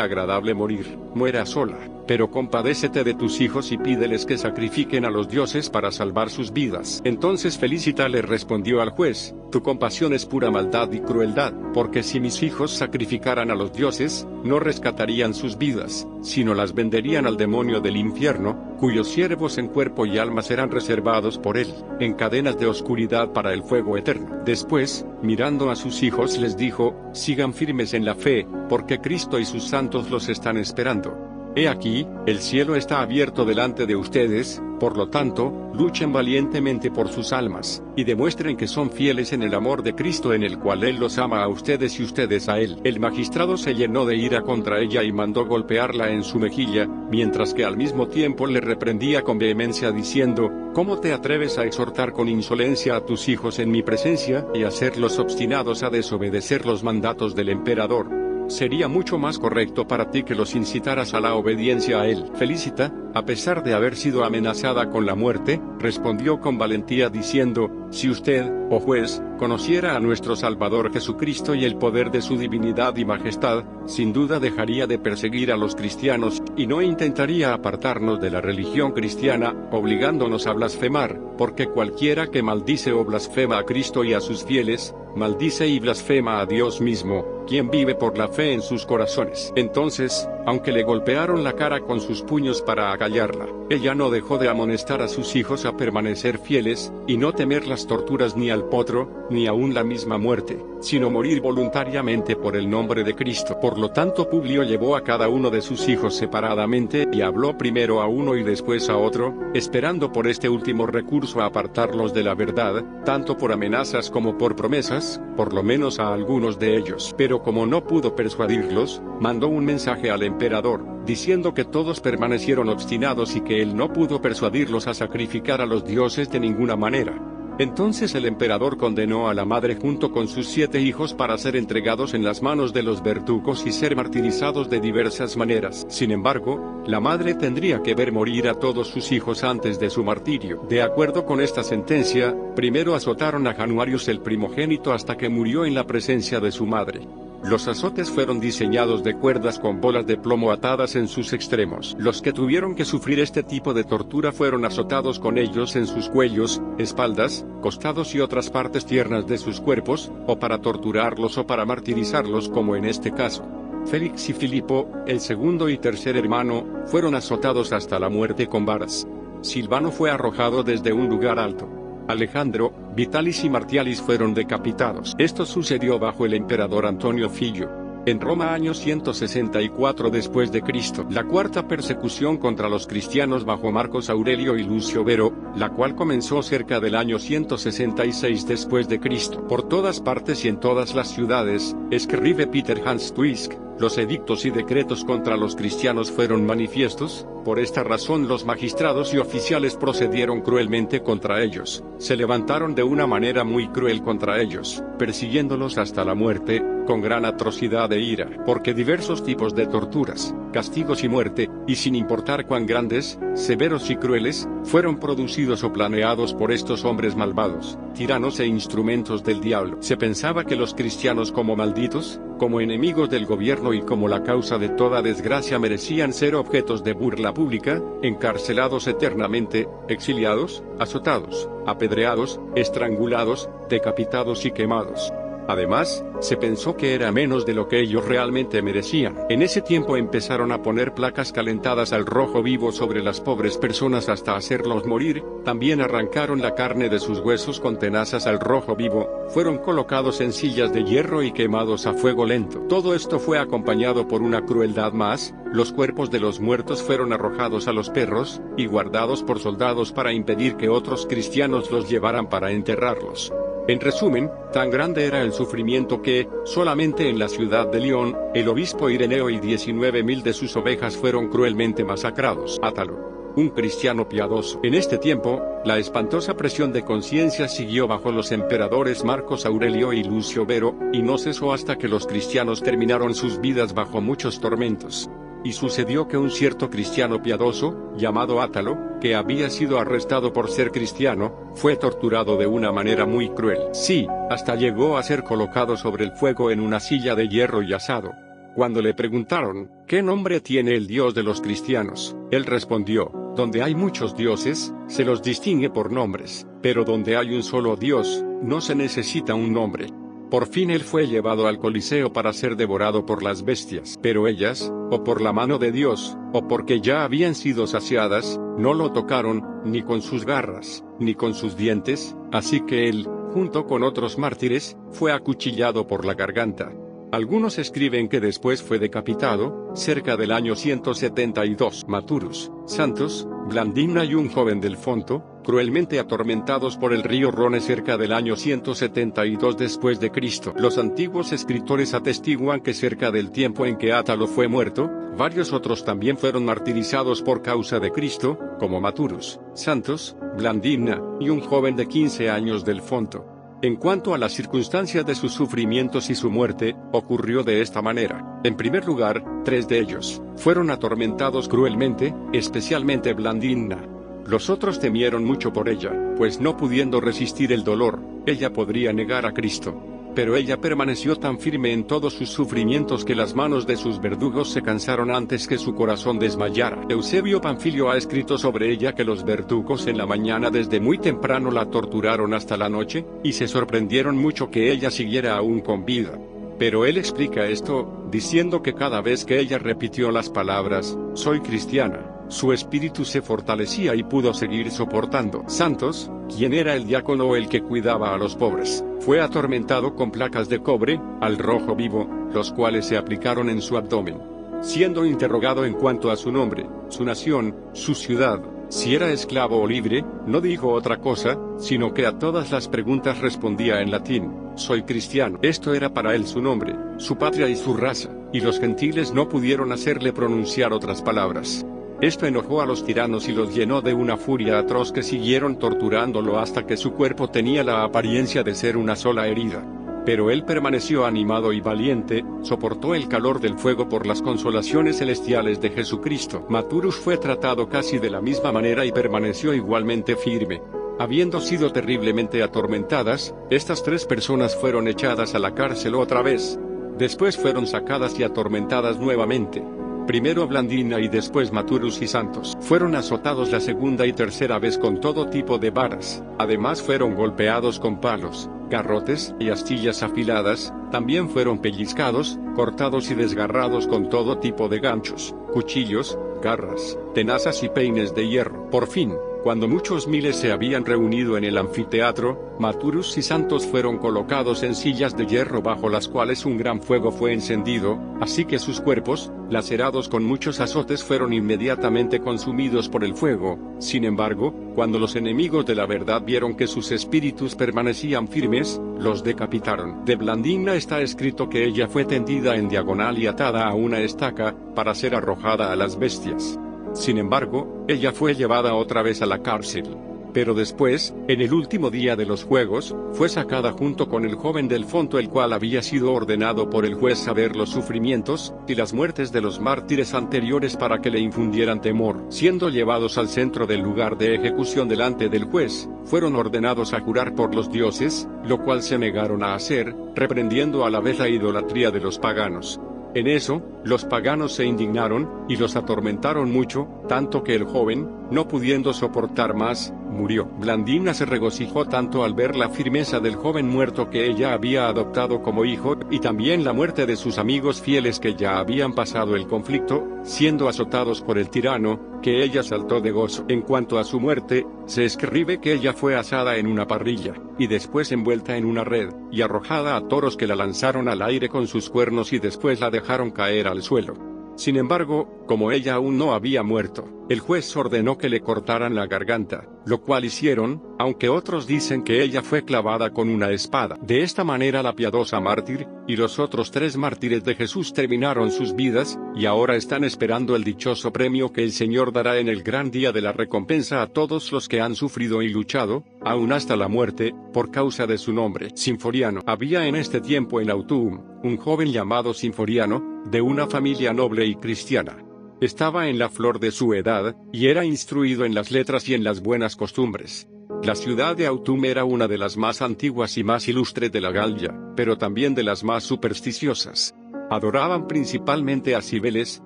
agradable morir, muera sola, pero compadécete de tus hijos y pídeles que sacrifiquen a los dioses para salvar sus vidas. Entonces Felicita le respondió al juez: tu compasión es pura maldad y crueldad, porque si mis hijos sacrificaran a los dioses, no rescatarían sus vidas, sino las venderían al demonio del infierno, cuyos siervos en cuerpo y alma serán reservados por él, en cadenas de oscuridad para el fuego eterno. Después, mirando a sus hijos les dijo: sigan firmes en la fe, porque Cristo y sus santos los están esperando. He aquí, el cielo está abierto delante de ustedes, por lo tanto, luchen valientemente por sus almas, y demuestren que son fieles en el amor de Cristo en el cual Él los ama a ustedes y ustedes a Él. El magistrado se llenó de ira contra ella y mandó golpearla en su mejilla, mientras que al mismo tiempo le reprendía con vehemencia diciendo: ¿cómo te atreves a exhortar con insolencia a tus hijos en mi presencia, y hacerlos obstinados a desobedecer los mandatos del emperador? Sería mucho más correcto para ti que los incitaras a la obediencia a él. Felicita, a pesar de haber sido amenazada con la muerte, respondió con valentía diciendo: si usted, oh juez, conociera a nuestro Salvador Jesucristo y el poder de su divinidad y majestad, sin duda dejaría de perseguir a los cristianos, y no intentaría apartarnos de la religión cristiana, obligándonos a blasfemar, porque cualquiera que maldice o blasfema a Cristo y a sus fieles, maldice y blasfema a Dios mismo, quien vive por la fe en sus corazones. Entonces, aunque le golpearon la cara con sus puños para acallarla, ella no dejó de amonestar a sus hijos a permanecer fieles, y no temer las torturas ni al potro, ni aun la misma muerte, sino morir voluntariamente por el nombre de Cristo. Por lo tanto, Publio llevó a cada uno de sus hijos separadamente, y habló primero a uno y después a otro, esperando por este último recurso a apartarlos de la verdad, tanto por amenazas como por promesas, por lo menos a algunos de ellos. Pero como no pudo persuadirlos, mandó un mensaje al emperador, diciendo que todos permanecieron obstinados y que él no pudo persuadirlos a sacrificar a los dioses de ninguna manera. Entonces el emperador condenó a la madre junto con sus 7 hijos para ser entregados en las manos de los verdugos y ser martirizados de diversas maneras. Sin embargo, la madre tendría que ver morir a todos sus hijos antes de su martirio. De acuerdo con esta sentencia, primero azotaron a Januarius el primogénito hasta que murió en la presencia de su madre. Los azotes fueron diseñados de cuerdas con bolas de plomo atadas en sus extremos. Los que tuvieron que sufrir este tipo de tortura fueron azotados con ellos en sus cuellos, espaldas, costados y otras partes tiernas de sus cuerpos, o para torturarlos o para martirizarlos como en este caso. Félix y Filipo, el segundo y tercer hermano, fueron azotados hasta la muerte con varas. Silvano fue arrojado desde un lugar alto. Alejandro, Vitalis y Martialis fueron decapitados. Esto sucedió bajo el emperador Antonio Filio. En Roma año 164 después de Cristo, la cuarta persecución contra los cristianos bajo Marcos Aurelio y Lucio Vero, la cual comenzó cerca del año 166 después de Cristo. Por todas partes y en todas las ciudades, escribe Peter Hans Twisk, los edictos y decretos contra los cristianos fueron manifiestos. Por esta razón los magistrados y oficiales procedieron cruelmente contra ellos. Se levantaron de una manera muy cruel contra ellos, persiguiéndolos hasta la muerte, con gran atrocidad e ira, porque diversos tipos de torturas, castigos y muerte, y sin importar cuán grandes, severos y crueles, fueron producidos o planeados por estos hombres malvados, tiranos e instrumentos del diablo. Se pensaba que los cristianos como malditos, como enemigos del gobierno y como la causa de toda desgracia merecían ser objetos de burla pública, encarcelados eternamente, exiliados, azotados, apedreados, estrangulados, decapitados y quemados. Además, se pensó que era menos de lo que ellos realmente merecían. En ese tiempo empezaron a poner placas calentadas al rojo vivo sobre las pobres personas hasta hacerlos morir. También arrancaron la carne de sus huesos con tenazas al rojo vivo, fueron colocados en sillas de hierro y quemados a fuego lento. Todo esto fue acompañado por una crueldad más. Los cuerpos de los muertos fueron arrojados a los perros, y guardados por soldados para impedir que otros cristianos los llevaran para enterrarlos. En resumen, tan grande era el sufrimiento que, solamente en la ciudad de León, el obispo Ireneo y 19.000 de sus ovejas fueron cruelmente masacrados. Átalo, un cristiano piadoso. En este tiempo, la espantosa presión de conciencia siguió bajo los emperadores Marcos Aurelio y Lucio Vero, y no cesó hasta que los cristianos terminaron sus vidas bajo muchos tormentos. Y sucedió que un cierto cristiano piadoso, llamado Átalo, que había sido arrestado por ser cristiano, fue torturado de una manera muy cruel. Sí, hasta llegó a ser colocado sobre el fuego en una silla de hierro y asado. Cuando le preguntaron, ¿qué nombre tiene el Dios de los cristianos?, él respondió, donde hay muchos dioses, se los distingue por nombres, pero donde hay un solo Dios, no se necesita un nombre. Por fin él fue llevado al Coliseo para ser devorado por las bestias. Pero ellas, o por la mano de Dios, o porque ya habían sido saciadas, no lo tocaron, ni con sus garras, ni con sus dientes, así que él, junto con otros mártires, fue acuchillado por la garganta. Algunos escriben que después fue decapitado, cerca del año 172. Maturus, Santos, Blandina y un joven del Fonto, cruelmente atormentados por el río Rhone cerca del año 172 después de Cristo. Los antiguos escritores atestiguan que cerca del tiempo en que Átalo fue muerto, varios otros también fueron martirizados por causa de Cristo, como Maturus, Santos, Blandina, y un joven de 15 años del Fonto. En cuanto a las circunstancias de sus sufrimientos y su muerte, ocurrió de esta manera. En primer lugar, 3 de ellos fueron atormentados cruelmente, especialmente Blandina. Los otros temieron mucho por ella, pues no pudiendo resistir el dolor, ella podría negar a Cristo. Pero ella permaneció tan firme en todos sus sufrimientos que las manos de sus verdugos se cansaron antes que su corazón desmayara. Eusebio Panfilio ha escrito sobre ella que los verdugos en la mañana desde muy temprano la torturaron hasta la noche, y se sorprendieron mucho que ella siguiera aún con vida. Pero él explica esto, diciendo que cada vez que ella repitió las palabras, «Soy cristiana», su espíritu se fortalecía y pudo seguir soportando. Santos, quien era el diácono o el que cuidaba a los pobres, fue atormentado con placas de cobre, al rojo vivo, los cuales se aplicaron en su abdomen. Siendo interrogado en cuanto a su nombre, su nación, su ciudad, si era esclavo o libre, no dijo otra cosa, sino que a todas las preguntas respondía en latín, «Soy cristiano». Esto era para él su nombre, su patria y su raza, y los gentiles no pudieron hacerle pronunciar otras palabras. Esto enojó a los tiranos y los llenó de una furia atroz que siguieron torturándolo hasta que su cuerpo tenía la apariencia de ser una sola herida. Pero él permaneció animado y valiente, soportó el calor del fuego por las consolaciones celestiales de Jesucristo. Maturus fue tratado casi de la misma manera y permaneció igualmente firme. Habiendo sido terriblemente atormentadas, estas 3 personas fueron echadas a la cárcel otra vez. Después fueron sacadas y atormentadas nuevamente. Primero Blandina y después Maturus y Santos. Fueron azotados la segunda y tercera vez con todo tipo de varas. Además fueron golpeados con palos, garrotes y astillas afiladas. También fueron pellizcados, cortados y desgarrados con todo tipo de ganchos, cuchillos, garras, tenazas y peines de hierro. Por fin, cuando muchos miles se habían reunido en el anfiteatro, Maturus y Santos fueron colocados en sillas de hierro bajo las cuales un gran fuego fue encendido, así que sus cuerpos, lacerados con muchos azotes, fueron inmediatamente consumidos por el fuego. Sin embargo, cuando los enemigos de la verdad vieron que sus espíritus permanecían firmes, los decapitaron. De Blandina está escrito que ella fue tendida en diagonal y atada a una estaca, para ser arrojada a las bestias. Sin embargo, ella fue llevada otra vez a la cárcel. Pero después, en el último día de los juegos, fue sacada junto con el joven del Fonto, el cual había sido ordenado por el juez saber los sufrimientos y las muertes de los mártires anteriores para que le infundieran temor. Siendo llevados al centro del lugar de ejecución delante del juez, fueron ordenados a jurar por los dioses, lo cual se negaron a hacer, reprendiendo a la vez la idolatría de los paganos. En eso, los paganos se indignaron, y los atormentaron mucho, tanto que el joven, no pudiendo soportar más, murió. Blandina se regocijó tanto al ver la firmeza del joven muerto que ella había adoptado como hijo, y también la muerte de sus amigos fieles que ya habían pasado el conflicto, siendo azotados por el tirano, que ella saltó de gozo. En cuanto a su muerte, se escribe que ella fue asada en una parrilla, y después envuelta en una red, y arrojada a toros que la lanzaron al aire con sus cuernos y después la dejaron caer al suelo. Sin embargo, como ella aún no había muerto, el juez ordenó que le cortaran la garganta, lo cual hicieron, aunque otros dicen que ella fue clavada con una espada. De esta manera la piadosa mártir, y los otros 3 mártires de Jesús terminaron sus vidas, y ahora están esperando el dichoso premio que el Señor dará en el gran día de la recompensa a todos los que han sufrido y luchado, aún hasta la muerte, por causa de su nombre. Sinforiano. Había en este tiempo en Autun, un joven llamado Sinforiano, de una familia noble y cristiana. Estaba en la flor de su edad, y era instruido en las letras y en las buenas costumbres. La ciudad de Autun era una de las más antiguas y más ilustres de la Galia, pero también de las más supersticiosas. Adoraban principalmente a Cibeles,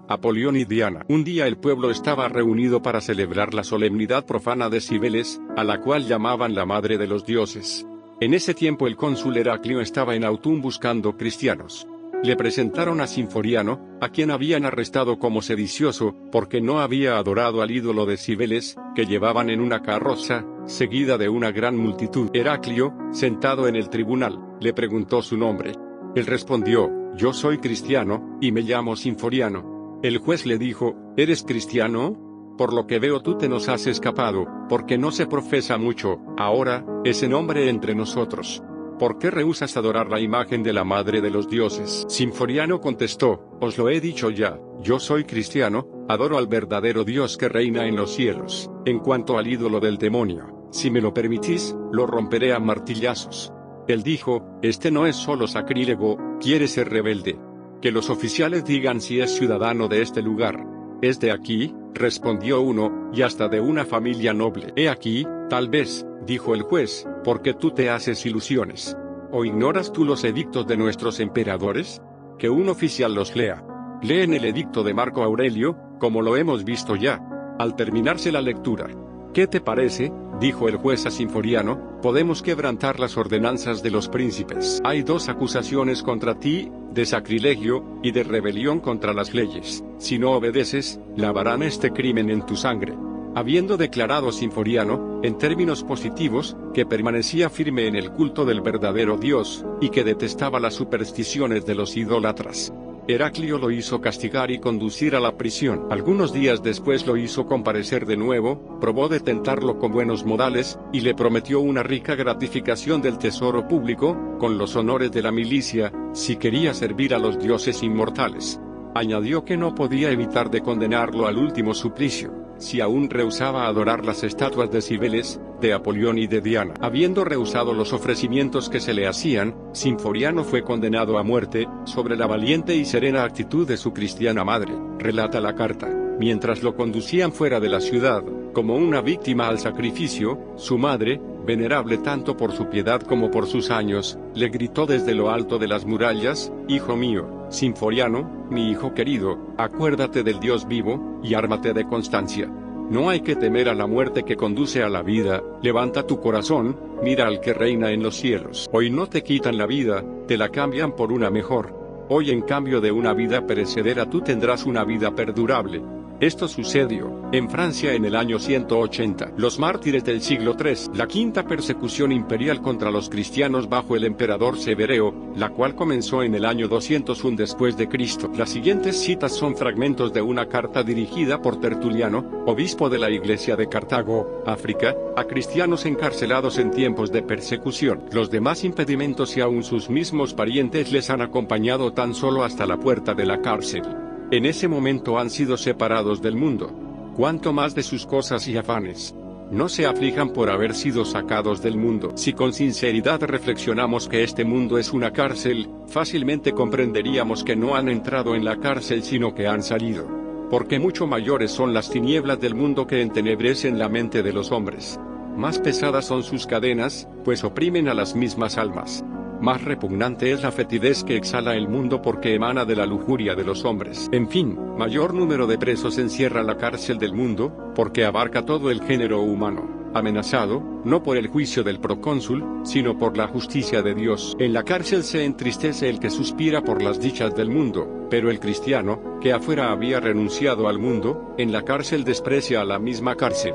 Apolión y Diana. Un día el pueblo estaba reunido para celebrar la solemnidad profana de Cibeles, a la cual llamaban la madre de los dioses. En ese tiempo el cónsul Heraclio estaba en Autun buscando cristianos. Le presentaron a Sinforiano, a quien habían arrestado como sedicioso, porque no había adorado al ídolo de Cibeles, que llevaban en una carroza, seguida de una gran multitud. Heraclio, sentado en el tribunal, le preguntó su nombre. Él respondió: yo soy cristiano, y me llamo Sinforiano. El juez le dijo: ¿eres cristiano? Por lo que veo tú te nos has escapado, porque no se profesa mucho, ahora, ese nombre entre nosotros. ¿Por qué rehusas adorar la imagen de la madre de los dioses? Sinforiano contestó: os lo he dicho ya, yo soy cristiano, adoro al verdadero Dios que reina en los cielos. En cuanto al ídolo del demonio, si me lo permitís, lo romperé a martillazos. Él dijo: este no es solo sacrílego, quiere ser rebelde. Que los oficiales digan si es ciudadano de este lugar. ¿Es de aquí?, respondió uno, y hasta de una familia noble. He aquí, tal vez, dijo el juez, porque tú te haces ilusiones. ¿O ignoras tú los edictos de nuestros emperadores? Que un oficial los lea. Leen el edicto de Marco Aurelio, como lo hemos visto ya. Al terminarse la lectura: ¿qué te parece?, dijo el juez a Sinforiano, podemos quebrantar las ordenanzas de los príncipes. Hay 2 acusaciones contra ti, de sacrilegio, y de rebelión contra las leyes. Si no obedeces, lavarán este crimen en tu sangre. Habiendo declarado Sinforiano, en términos positivos, que permanecía firme en el culto del verdadero Dios, y que detestaba las supersticiones de los idólatras, Heraclio lo hizo castigar y conducir a la prisión. Algunos días después lo hizo comparecer de nuevo, probó de tentarlo con buenos modales, y le prometió una rica gratificación del tesoro público, con los honores de la milicia, si quería servir a los dioses inmortales. Añadió que no podía evitar de condenarlo al último suplicio, si aún rehusaba adorar las estatuas de Cibeles, de Apolión y de Diana. Habiendo rehusado los ofrecimientos que se le hacían, Sinforiano fue condenado a muerte, sobre la valiente y serena actitud de su cristiana madre, relata la carta. Mientras lo conducían fuera de la ciudad, como una víctima al sacrificio, su madre, venerable tanto por su piedad como por sus años, le gritó desde lo alto de las murallas: «Hijo mío, Sinforiano, mi hijo querido, acuérdate del Dios vivo, y ármate de constancia. No hay que temer a la muerte que conduce a la vida, levanta tu corazón, mira al que reina en los cielos. Hoy no te quitan la vida, te la cambian por una mejor. Hoy en cambio de una vida perecedera tú tendrás una vida perdurable». Esto sucedió en Francia en el año 180. Los mártires del siglo III. La quinta persecución imperial contra los cristianos bajo el emperador Severeo, la cual comenzó en el año 201 después de Cristo. Las siguientes citas son fragmentos de una carta dirigida por Tertuliano, obispo de la iglesia de Cartago, África, a cristianos encarcelados en tiempos de persecución. Los demás impedimentos y aún sus mismos parientes les han acompañado tan solo hasta la puerta de la cárcel. En ese momento han sido separados del mundo. Cuanto más de sus cosas y afanes. No se aflijan por haber sido sacados del mundo. Si con sinceridad reflexionamos que este mundo es una cárcel, fácilmente comprenderíamos que no han entrado en la cárcel sino que han salido. Porque mucho mayores son las tinieblas del mundo que entenebrecen la mente de los hombres. Más pesadas son sus cadenas, pues oprimen a las mismas almas. Más repugnante es la fetidez que exhala el mundo porque emana de la lujuria de los hombres. En fin, mayor número de presos encierra la cárcel del mundo, porque abarca todo el género humano, amenazado, no por el juicio del procónsul, sino por la justicia de Dios. En la cárcel se entristece el que suspira por las dichas del mundo, pero el cristiano, que afuera había renunciado al mundo, en la cárcel desprecia a la misma cárcel.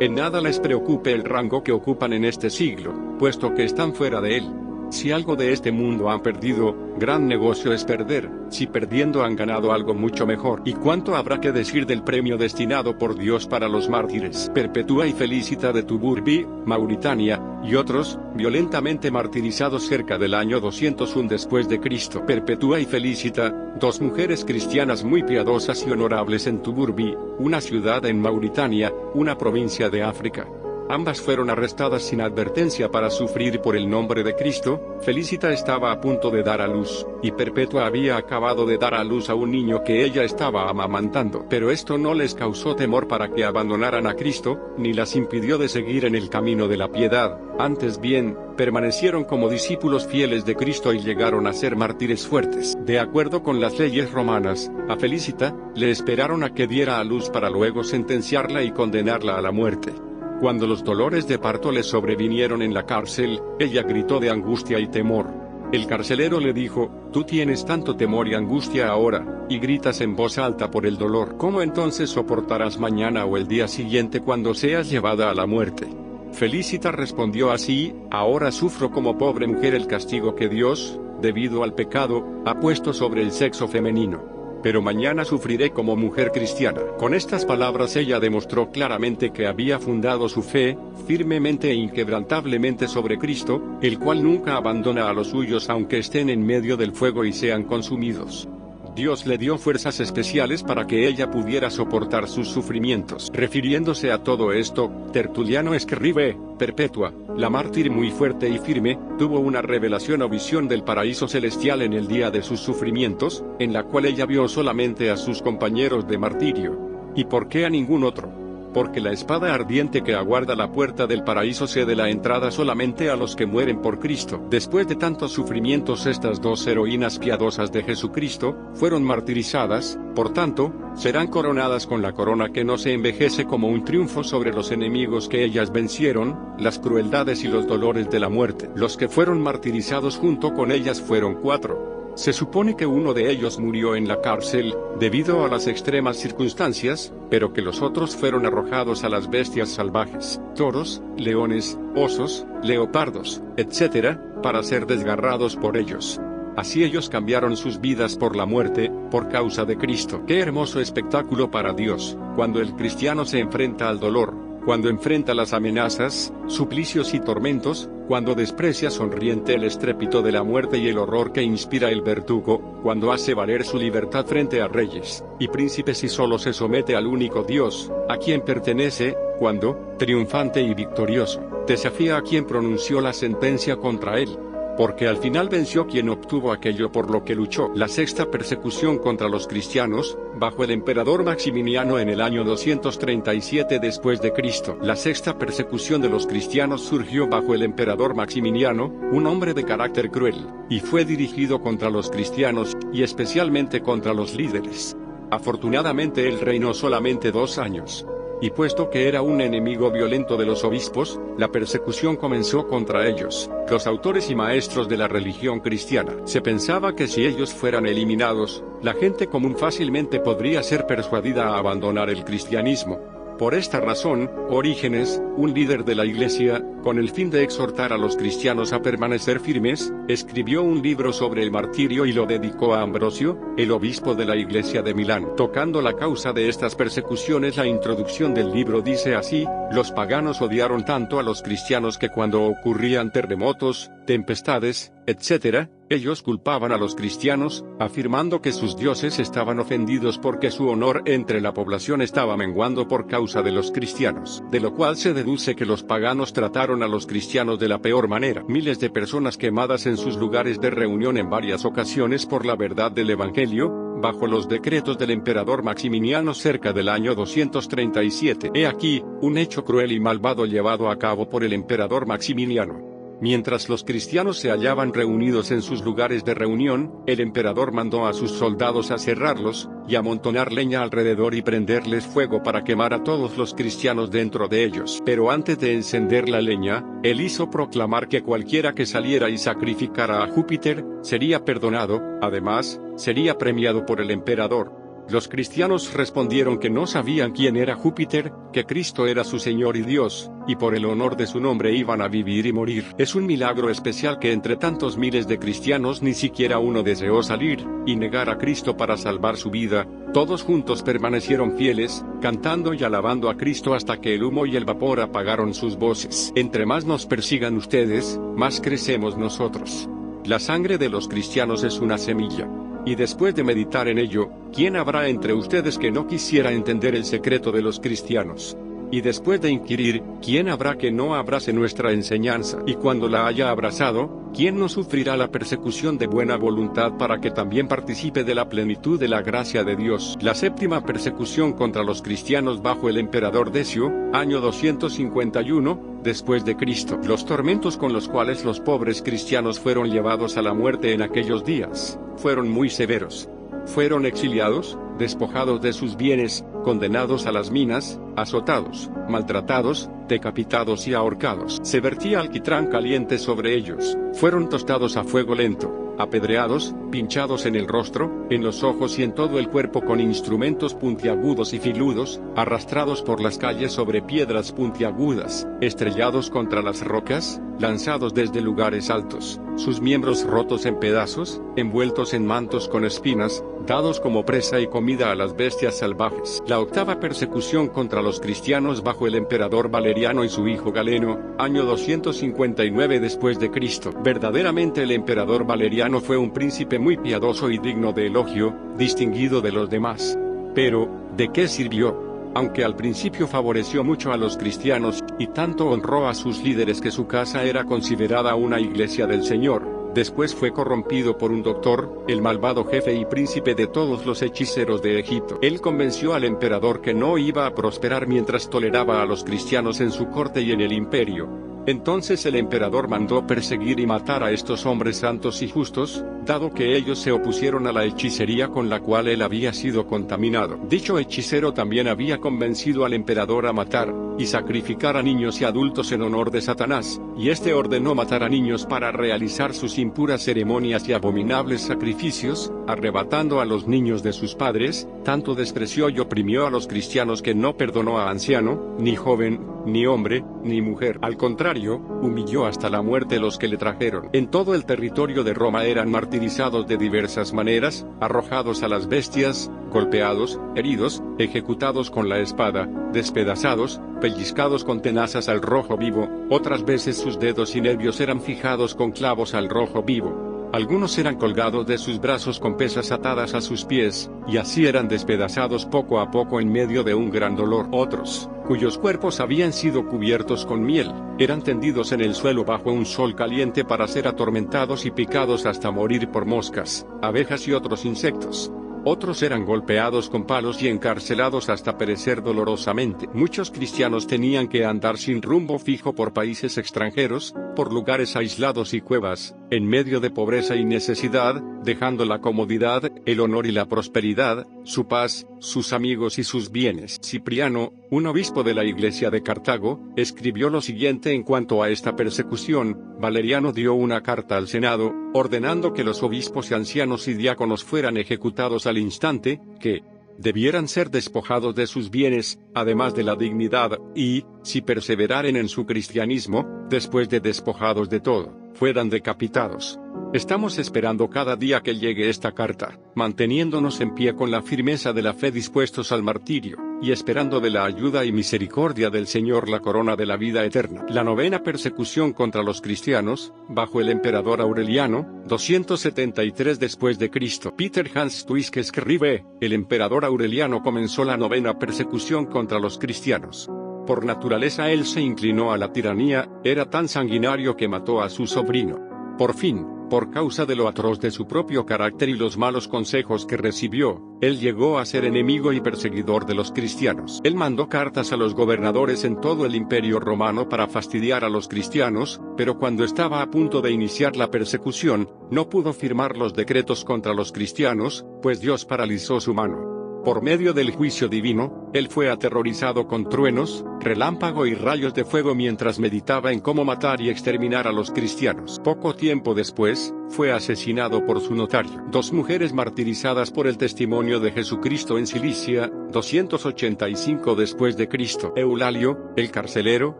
En nada les preocupe el rango que ocupan en este siglo, puesto que están fuera de él. Si algo de este mundo han perdido, gran negocio es perder, si perdiendo han ganado algo mucho mejor. ¿Y cuánto habrá que decir del premio destinado por Dios para los mártires? Perpetúa y Felicita de Tuburbi, Mauritania, y otros, violentamente martirizados cerca del año 201 después de Cristo. Perpetúa y Felicita, dos mujeres cristianas muy piadosas y honorables en Tuburbi, una ciudad en Mauritania, una provincia de África. Ambas fueron arrestadas sin advertencia para sufrir por el nombre de Cristo. Felicita estaba a punto de dar a luz, y Perpetua había acabado de dar a luz a un niño que ella estaba amamantando. Pero esto no les causó temor para que abandonaran a Cristo, ni las impidió de seguir en el camino de la piedad. Antes bien, permanecieron como discípulos fieles de Cristo y llegaron a ser mártires fuertes. De acuerdo con las leyes romanas, a Felicita le esperaron a que diera a luz para luego sentenciarla y condenarla a la muerte. Cuando los dolores de parto le sobrevinieron en la cárcel, ella gritó de angustia y temor. El carcelero le dijo: «Tú tienes tanto temor y angustia ahora, y gritas en voz alta por el dolor. ¿Cómo entonces soportarás mañana o el día siguiente cuando seas llevada a la muerte?». Felicita respondió así: «Ahora sufro como pobre mujer el castigo que Dios, debido al pecado, ha puesto sobre el sexo femenino. Pero mañana sufriré como mujer cristiana». Con estas palabras ella demostró claramente que había fundado su fe, firmemente e inquebrantablemente sobre Cristo, el cual nunca abandona a los suyos aunque estén en medio del fuego y sean consumidos. Dios le dio fuerzas especiales para que ella pudiera soportar sus sufrimientos. Refiriéndose a todo esto, Tertuliano escribe: Perpetua, la mártir muy fuerte y firme, tuvo una revelación o visión del paraíso celestial en el día de sus sufrimientos, en la cual ella vio solamente a sus compañeros de martirio. ¿Y por qué a ningún otro? Porque la espada ardiente que aguarda la puerta del paraíso cede la entrada solamente a los que mueren por Cristo. Después de tantos sufrimientos, estas dos heroínas piadosas de Jesucristo fueron martirizadas, por tanto, serán coronadas con la corona que no se envejece, como un triunfo sobre los enemigos que ellas vencieron, las crueldades y los dolores de la muerte. Los que fueron martirizados junto con ellas fueron 4. Se supone que uno de ellos murió en la cárcel, debido a las extremas circunstancias, pero que los otros fueron arrojados a las bestias salvajes, toros, leones, osos, leopardos, etc., para ser desgarrados por ellos. Así ellos cambiaron sus vidas por la muerte, por causa de Cristo. ¡Qué hermoso espectáculo para Dios, cuando el cristiano se enfrenta al dolor, cuando enfrenta las amenazas, suplicios y tormentos, cuando desprecia sonriente el estrépito de la muerte y el horror que inspira el verdugo, cuando hace valer su libertad frente a reyes y príncipes y solo se somete al único Dios, a quien pertenece, cuando, triunfante y victorioso, desafía a quien pronunció la sentencia contra él. Porque al final venció quien obtuvo aquello por lo que luchó. La sexta persecución contra los cristianos, bajo el emperador Maximiniano en el año 237 después de Cristo. La sexta persecución de los cristianos surgió bajo el emperador Maximiniano, un hombre de carácter cruel, y fue dirigido contra los cristianos, y especialmente contra los líderes. Afortunadamente él reinó solamente 2 años. Y puesto que era un enemigo violento de los obispos, la persecución comenzó contra ellos, los autores y maestros de la religión cristiana. Se pensaba que si ellos fueran eliminados, la gente común fácilmente podría ser persuadida a abandonar el cristianismo. Por esta razón, Orígenes, un líder de la Iglesia, con el fin de exhortar a los cristianos a permanecer firmes, escribió un libro sobre el martirio y lo dedicó a Ambrosio, el obispo de la Iglesia de Milán. Tocando la causa de estas persecuciones, la introducción del libro dice así: los paganos odiaron tanto a los cristianos que cuando ocurrían terremotos, tempestades, etc., ellos culpaban a los cristianos, afirmando que sus dioses estaban ofendidos porque su honor entre la población estaba menguando por causa de los cristianos, de lo cual se deduce que los paganos trataron a los cristianos de la peor manera. Miles de personas quemadas en sus lugares de reunión en varias ocasiones por la verdad del Evangelio, bajo los decretos del emperador Maximiniano cerca del año 237. He aquí, un hecho cruel y malvado llevado a cabo por el emperador Maximiniano. Mientras los cristianos se hallaban reunidos en sus lugares de reunión, el emperador mandó a sus soldados a cerrarlos, y amontonar leña alrededor y prenderles fuego para quemar a todos los cristianos dentro de ellos. Pero antes de encender la leña, él hizo proclamar que cualquiera que saliera y sacrificara a Júpiter, sería perdonado, además, sería premiado por el emperador. Los cristianos respondieron que no sabían quién era Júpiter, que Cristo era su Señor y Dios, y por el honor de su nombre iban a vivir y morir. Es un milagro especial que entre tantos miles de cristianos ni siquiera uno deseó salir y negar a Cristo para salvar su vida. Todos juntos permanecieron fieles, cantando y alabando a Cristo hasta que el humo y el vapor apagaron sus voces. Entre más nos persigan ustedes, más crecemos nosotros. La sangre de los cristianos es una semilla. Y después de meditar en ello, ¿quién habrá entre ustedes que no quisiera entender el secreto de los cristianos? Y después de inquirir, ¿quién habrá que no abrace nuestra enseñanza? Y cuando la haya abrazado, ¿quién no sufrirá la persecución de buena voluntad para que también participe de la plenitud de la gracia de Dios? La séptima persecución contra los cristianos bajo el emperador Decio, año 251, después de Cristo. Los tormentos con los cuales los pobres cristianos fueron llevados a la muerte en aquellos días, fueron muy severos. Fueron exiliados, despojados de sus bienes, condenados a las minas, azotados, maltratados, decapitados y ahorcados. Se vertía alquitrán caliente sobre ellos. Fueron tostados a fuego lento, apedreados, pinchados en el rostro, en los ojos y en todo el cuerpo con instrumentos puntiagudos y filudos, arrastrados por las calles sobre piedras puntiagudas, estrellados contra las rocas, lanzados desde lugares altos, sus miembros rotos en pedazos, envueltos en mantos con espinas, dados como presa y comida a las bestias salvajes. La octava persecución contra los cristianos bajo el emperador Valeriano y su hijo Galeno, año 259 después de Cristo. Verdaderamente el emperador Valeriano fue un príncipe muy piadoso y digno de elogio, distinguido de los demás. Pero, ¿de qué sirvió? Aunque al principio favoreció mucho a los cristianos, y tanto honró a sus líderes que su casa era considerada una iglesia del Señor, después fue corrompido por un doctor, el malvado jefe y príncipe de todos los hechiceros de Egipto. Él convenció al emperador que no iba a prosperar mientras toleraba a los cristianos en su corte y en el imperio. Entonces el emperador mandó perseguir y matar a estos hombres santos y justos, dado que ellos se opusieron a la hechicería con la cual él había sido contaminado. Dicho hechicero también había convencido al emperador a matar y sacrificar a niños y adultos en honor de Satanás, y este ordenó matar a niños para realizar sus impuras ceremonias y abominables sacrificios, arrebatando a los niños de sus padres. Tanto despreció y oprimió a los cristianos que no perdonó a anciano, ni joven, ni hombre, ni mujer. Al contrario, humilló hasta la muerte los que le trajeron. En todo el territorio de Roma eran martirizados de diversas maneras, arrojados a las bestias, golpeados, heridos, ejecutados con la espada, despedazados, pellizcados con tenazas al rojo vivo, otras veces sus dedos y nervios eran fijados con clavos al rojo vivo. Algunos eran colgados de sus brazos con pesas atadas a sus pies, y así eran despedazados poco a poco en medio de un gran dolor. Otros, cuyos cuerpos habían sido cubiertos con miel, eran tendidos en el suelo bajo un sol caliente para ser atormentados y picados hasta morir por moscas, abejas y otros insectos. Otros eran golpeados con palos y encarcelados hasta perecer dolorosamente. Muchos cristianos tenían que andar sin rumbo fijo por países extranjeros, por lugares aislados y cuevas, en medio de pobreza y necesidad, dejando la comodidad, el honor y la prosperidad, su paz, sus amigos y sus bienes. Cipriano, un obispo de la iglesia de Cartago, escribió lo siguiente en cuanto a esta persecución. Valeriano dio una carta al Senado, ordenando que los obispos y ancianos y diáconos fueran ejecutados al instante, que debieran ser despojados de sus bienes, además de la dignidad, y, si perseveraren en su cristianismo, después de despojados de todo, fueran decapitados. Estamos esperando cada día que llegue esta carta, manteniéndonos en pie con la firmeza de la fe dispuestos al martirio, y esperando de la ayuda y misericordia del Señor la corona de la vida eterna. La novena persecución contra los cristianos, bajo el emperador Aureliano, 273 después de Cristo. Peter Hans Twiske escribe, el emperador Aureliano comenzó la novena persecución contra los cristianos. Por naturaleza él se inclinó a la tiranía, era tan sanguinario que mató a su sobrino. Por fin, por causa de lo atroz de su propio carácter y los malos consejos que recibió, él llegó a ser enemigo y perseguidor de los cristianos. Él mandó cartas a los gobernadores en todo el imperio romano para fastidiar a los cristianos, pero cuando estaba a punto de iniciar la persecución, no pudo firmar los decretos contra los cristianos, pues Dios paralizó su mano. Por medio del juicio divino, él fue aterrorizado con truenos, relámpago y rayos de fuego mientras meditaba en cómo matar y exterminar a los cristianos. Poco tiempo después, fue asesinado por su notario. Dos mujeres martirizadas por el testimonio de Jesucristo en Cilicia, 285 después de Cristo. Eulalio, el carcelero,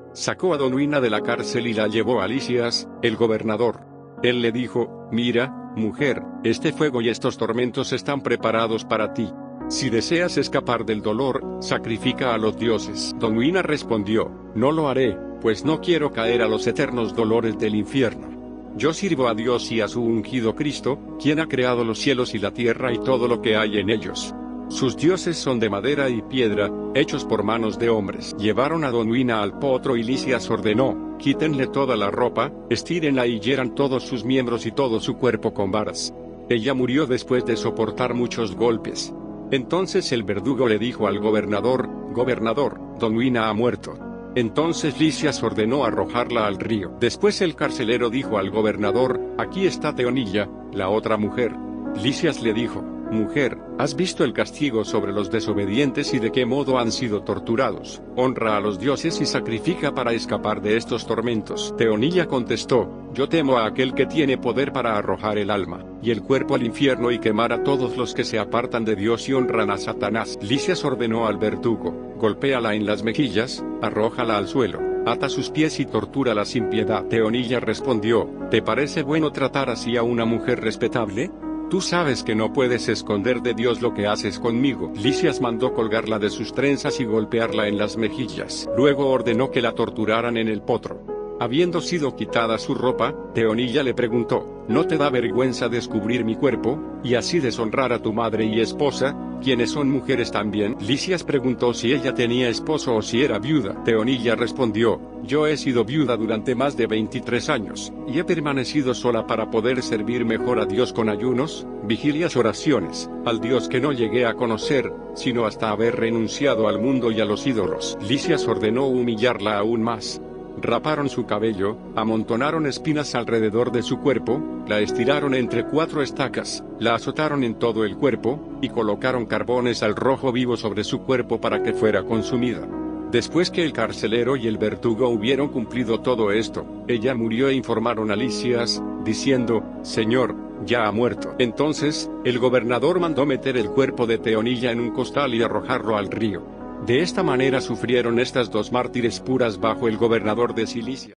sacó a Donuina de la cárcel y la llevó a Lisias, el gobernador. Él le dijo, mira, mujer, este fuego y estos tormentos están preparados para ti. Si deseas escapar del dolor, sacrifica a los dioses. Donuina respondió, no lo haré, pues no quiero caer a los eternos dolores del infierno. Yo sirvo a Dios y a su ungido Cristo, quien ha creado los cielos y la tierra y todo lo que hay en ellos. Sus dioses son de madera y piedra, hechos por manos de hombres. Llevaron a Donuina al potro y Lisias ordenó, quítenle toda la ropa, estírenla y hieran todos sus miembros y todo su cuerpo con varas. Ella murió después de soportar muchos golpes. Entonces el verdugo le dijo al gobernador, gobernador, Donuina ha muerto. Entonces Lisias ordenó arrojarla al río. Después el carcelero dijo al gobernador, aquí está Teonilla, la otra mujer. Lisias le dijo, mujer, ¿has visto el castigo sobre los desobedientes y de qué modo han sido torturados? Honra a los dioses y sacrifica para escapar de estos tormentos. Teonilla contestó, yo temo a aquel que tiene poder para arrojar el alma y el cuerpo al infierno y quemar a todos los que se apartan de Dios y honran a Satanás. Lisias ordenó al verdugo, golpéala en las mejillas, arrójala al suelo, ata sus pies y tortúrala sin piedad. Teonilla respondió, ¿te parece bueno tratar así a una mujer respetable? Tú sabes que no puedes esconder de Dios lo que haces conmigo. Lisias mandó colgarla de sus trenzas y golpearla en las mejillas. Luego ordenó que la torturaran en el potro. Habiendo sido quitada su ropa, Teonilla le preguntó, ¿no te da vergüenza descubrir mi cuerpo, y así deshonrar a tu madre y esposa, quienes son mujeres también? Lisias preguntó si ella tenía esposo o si era viuda. Teonilla respondió, yo he sido viuda durante más de 23 años, y he permanecido sola para poder servir mejor a Dios con ayunos, vigilias y oraciones, al Dios que no llegué a conocer, sino hasta haber renunciado al mundo y a los ídolos. Lisias ordenó humillarla aún más. Raparon su cabello, amontonaron espinas alrededor de su cuerpo, la estiraron entre 4 estacas, la azotaron en todo el cuerpo, y colocaron carbones al rojo vivo sobre su cuerpo para que fuera consumida. Después que el carcelero y el verdugo hubieron cumplido todo esto, ella murió e informaron a Lisias, diciendo, Señor, ya ha muerto. Entonces, el gobernador mandó meter el cuerpo de Teonilla en un costal y arrojarlo al río. De esta manera sufrieron estas dos mártires puras bajo el gobernador de Cilicia.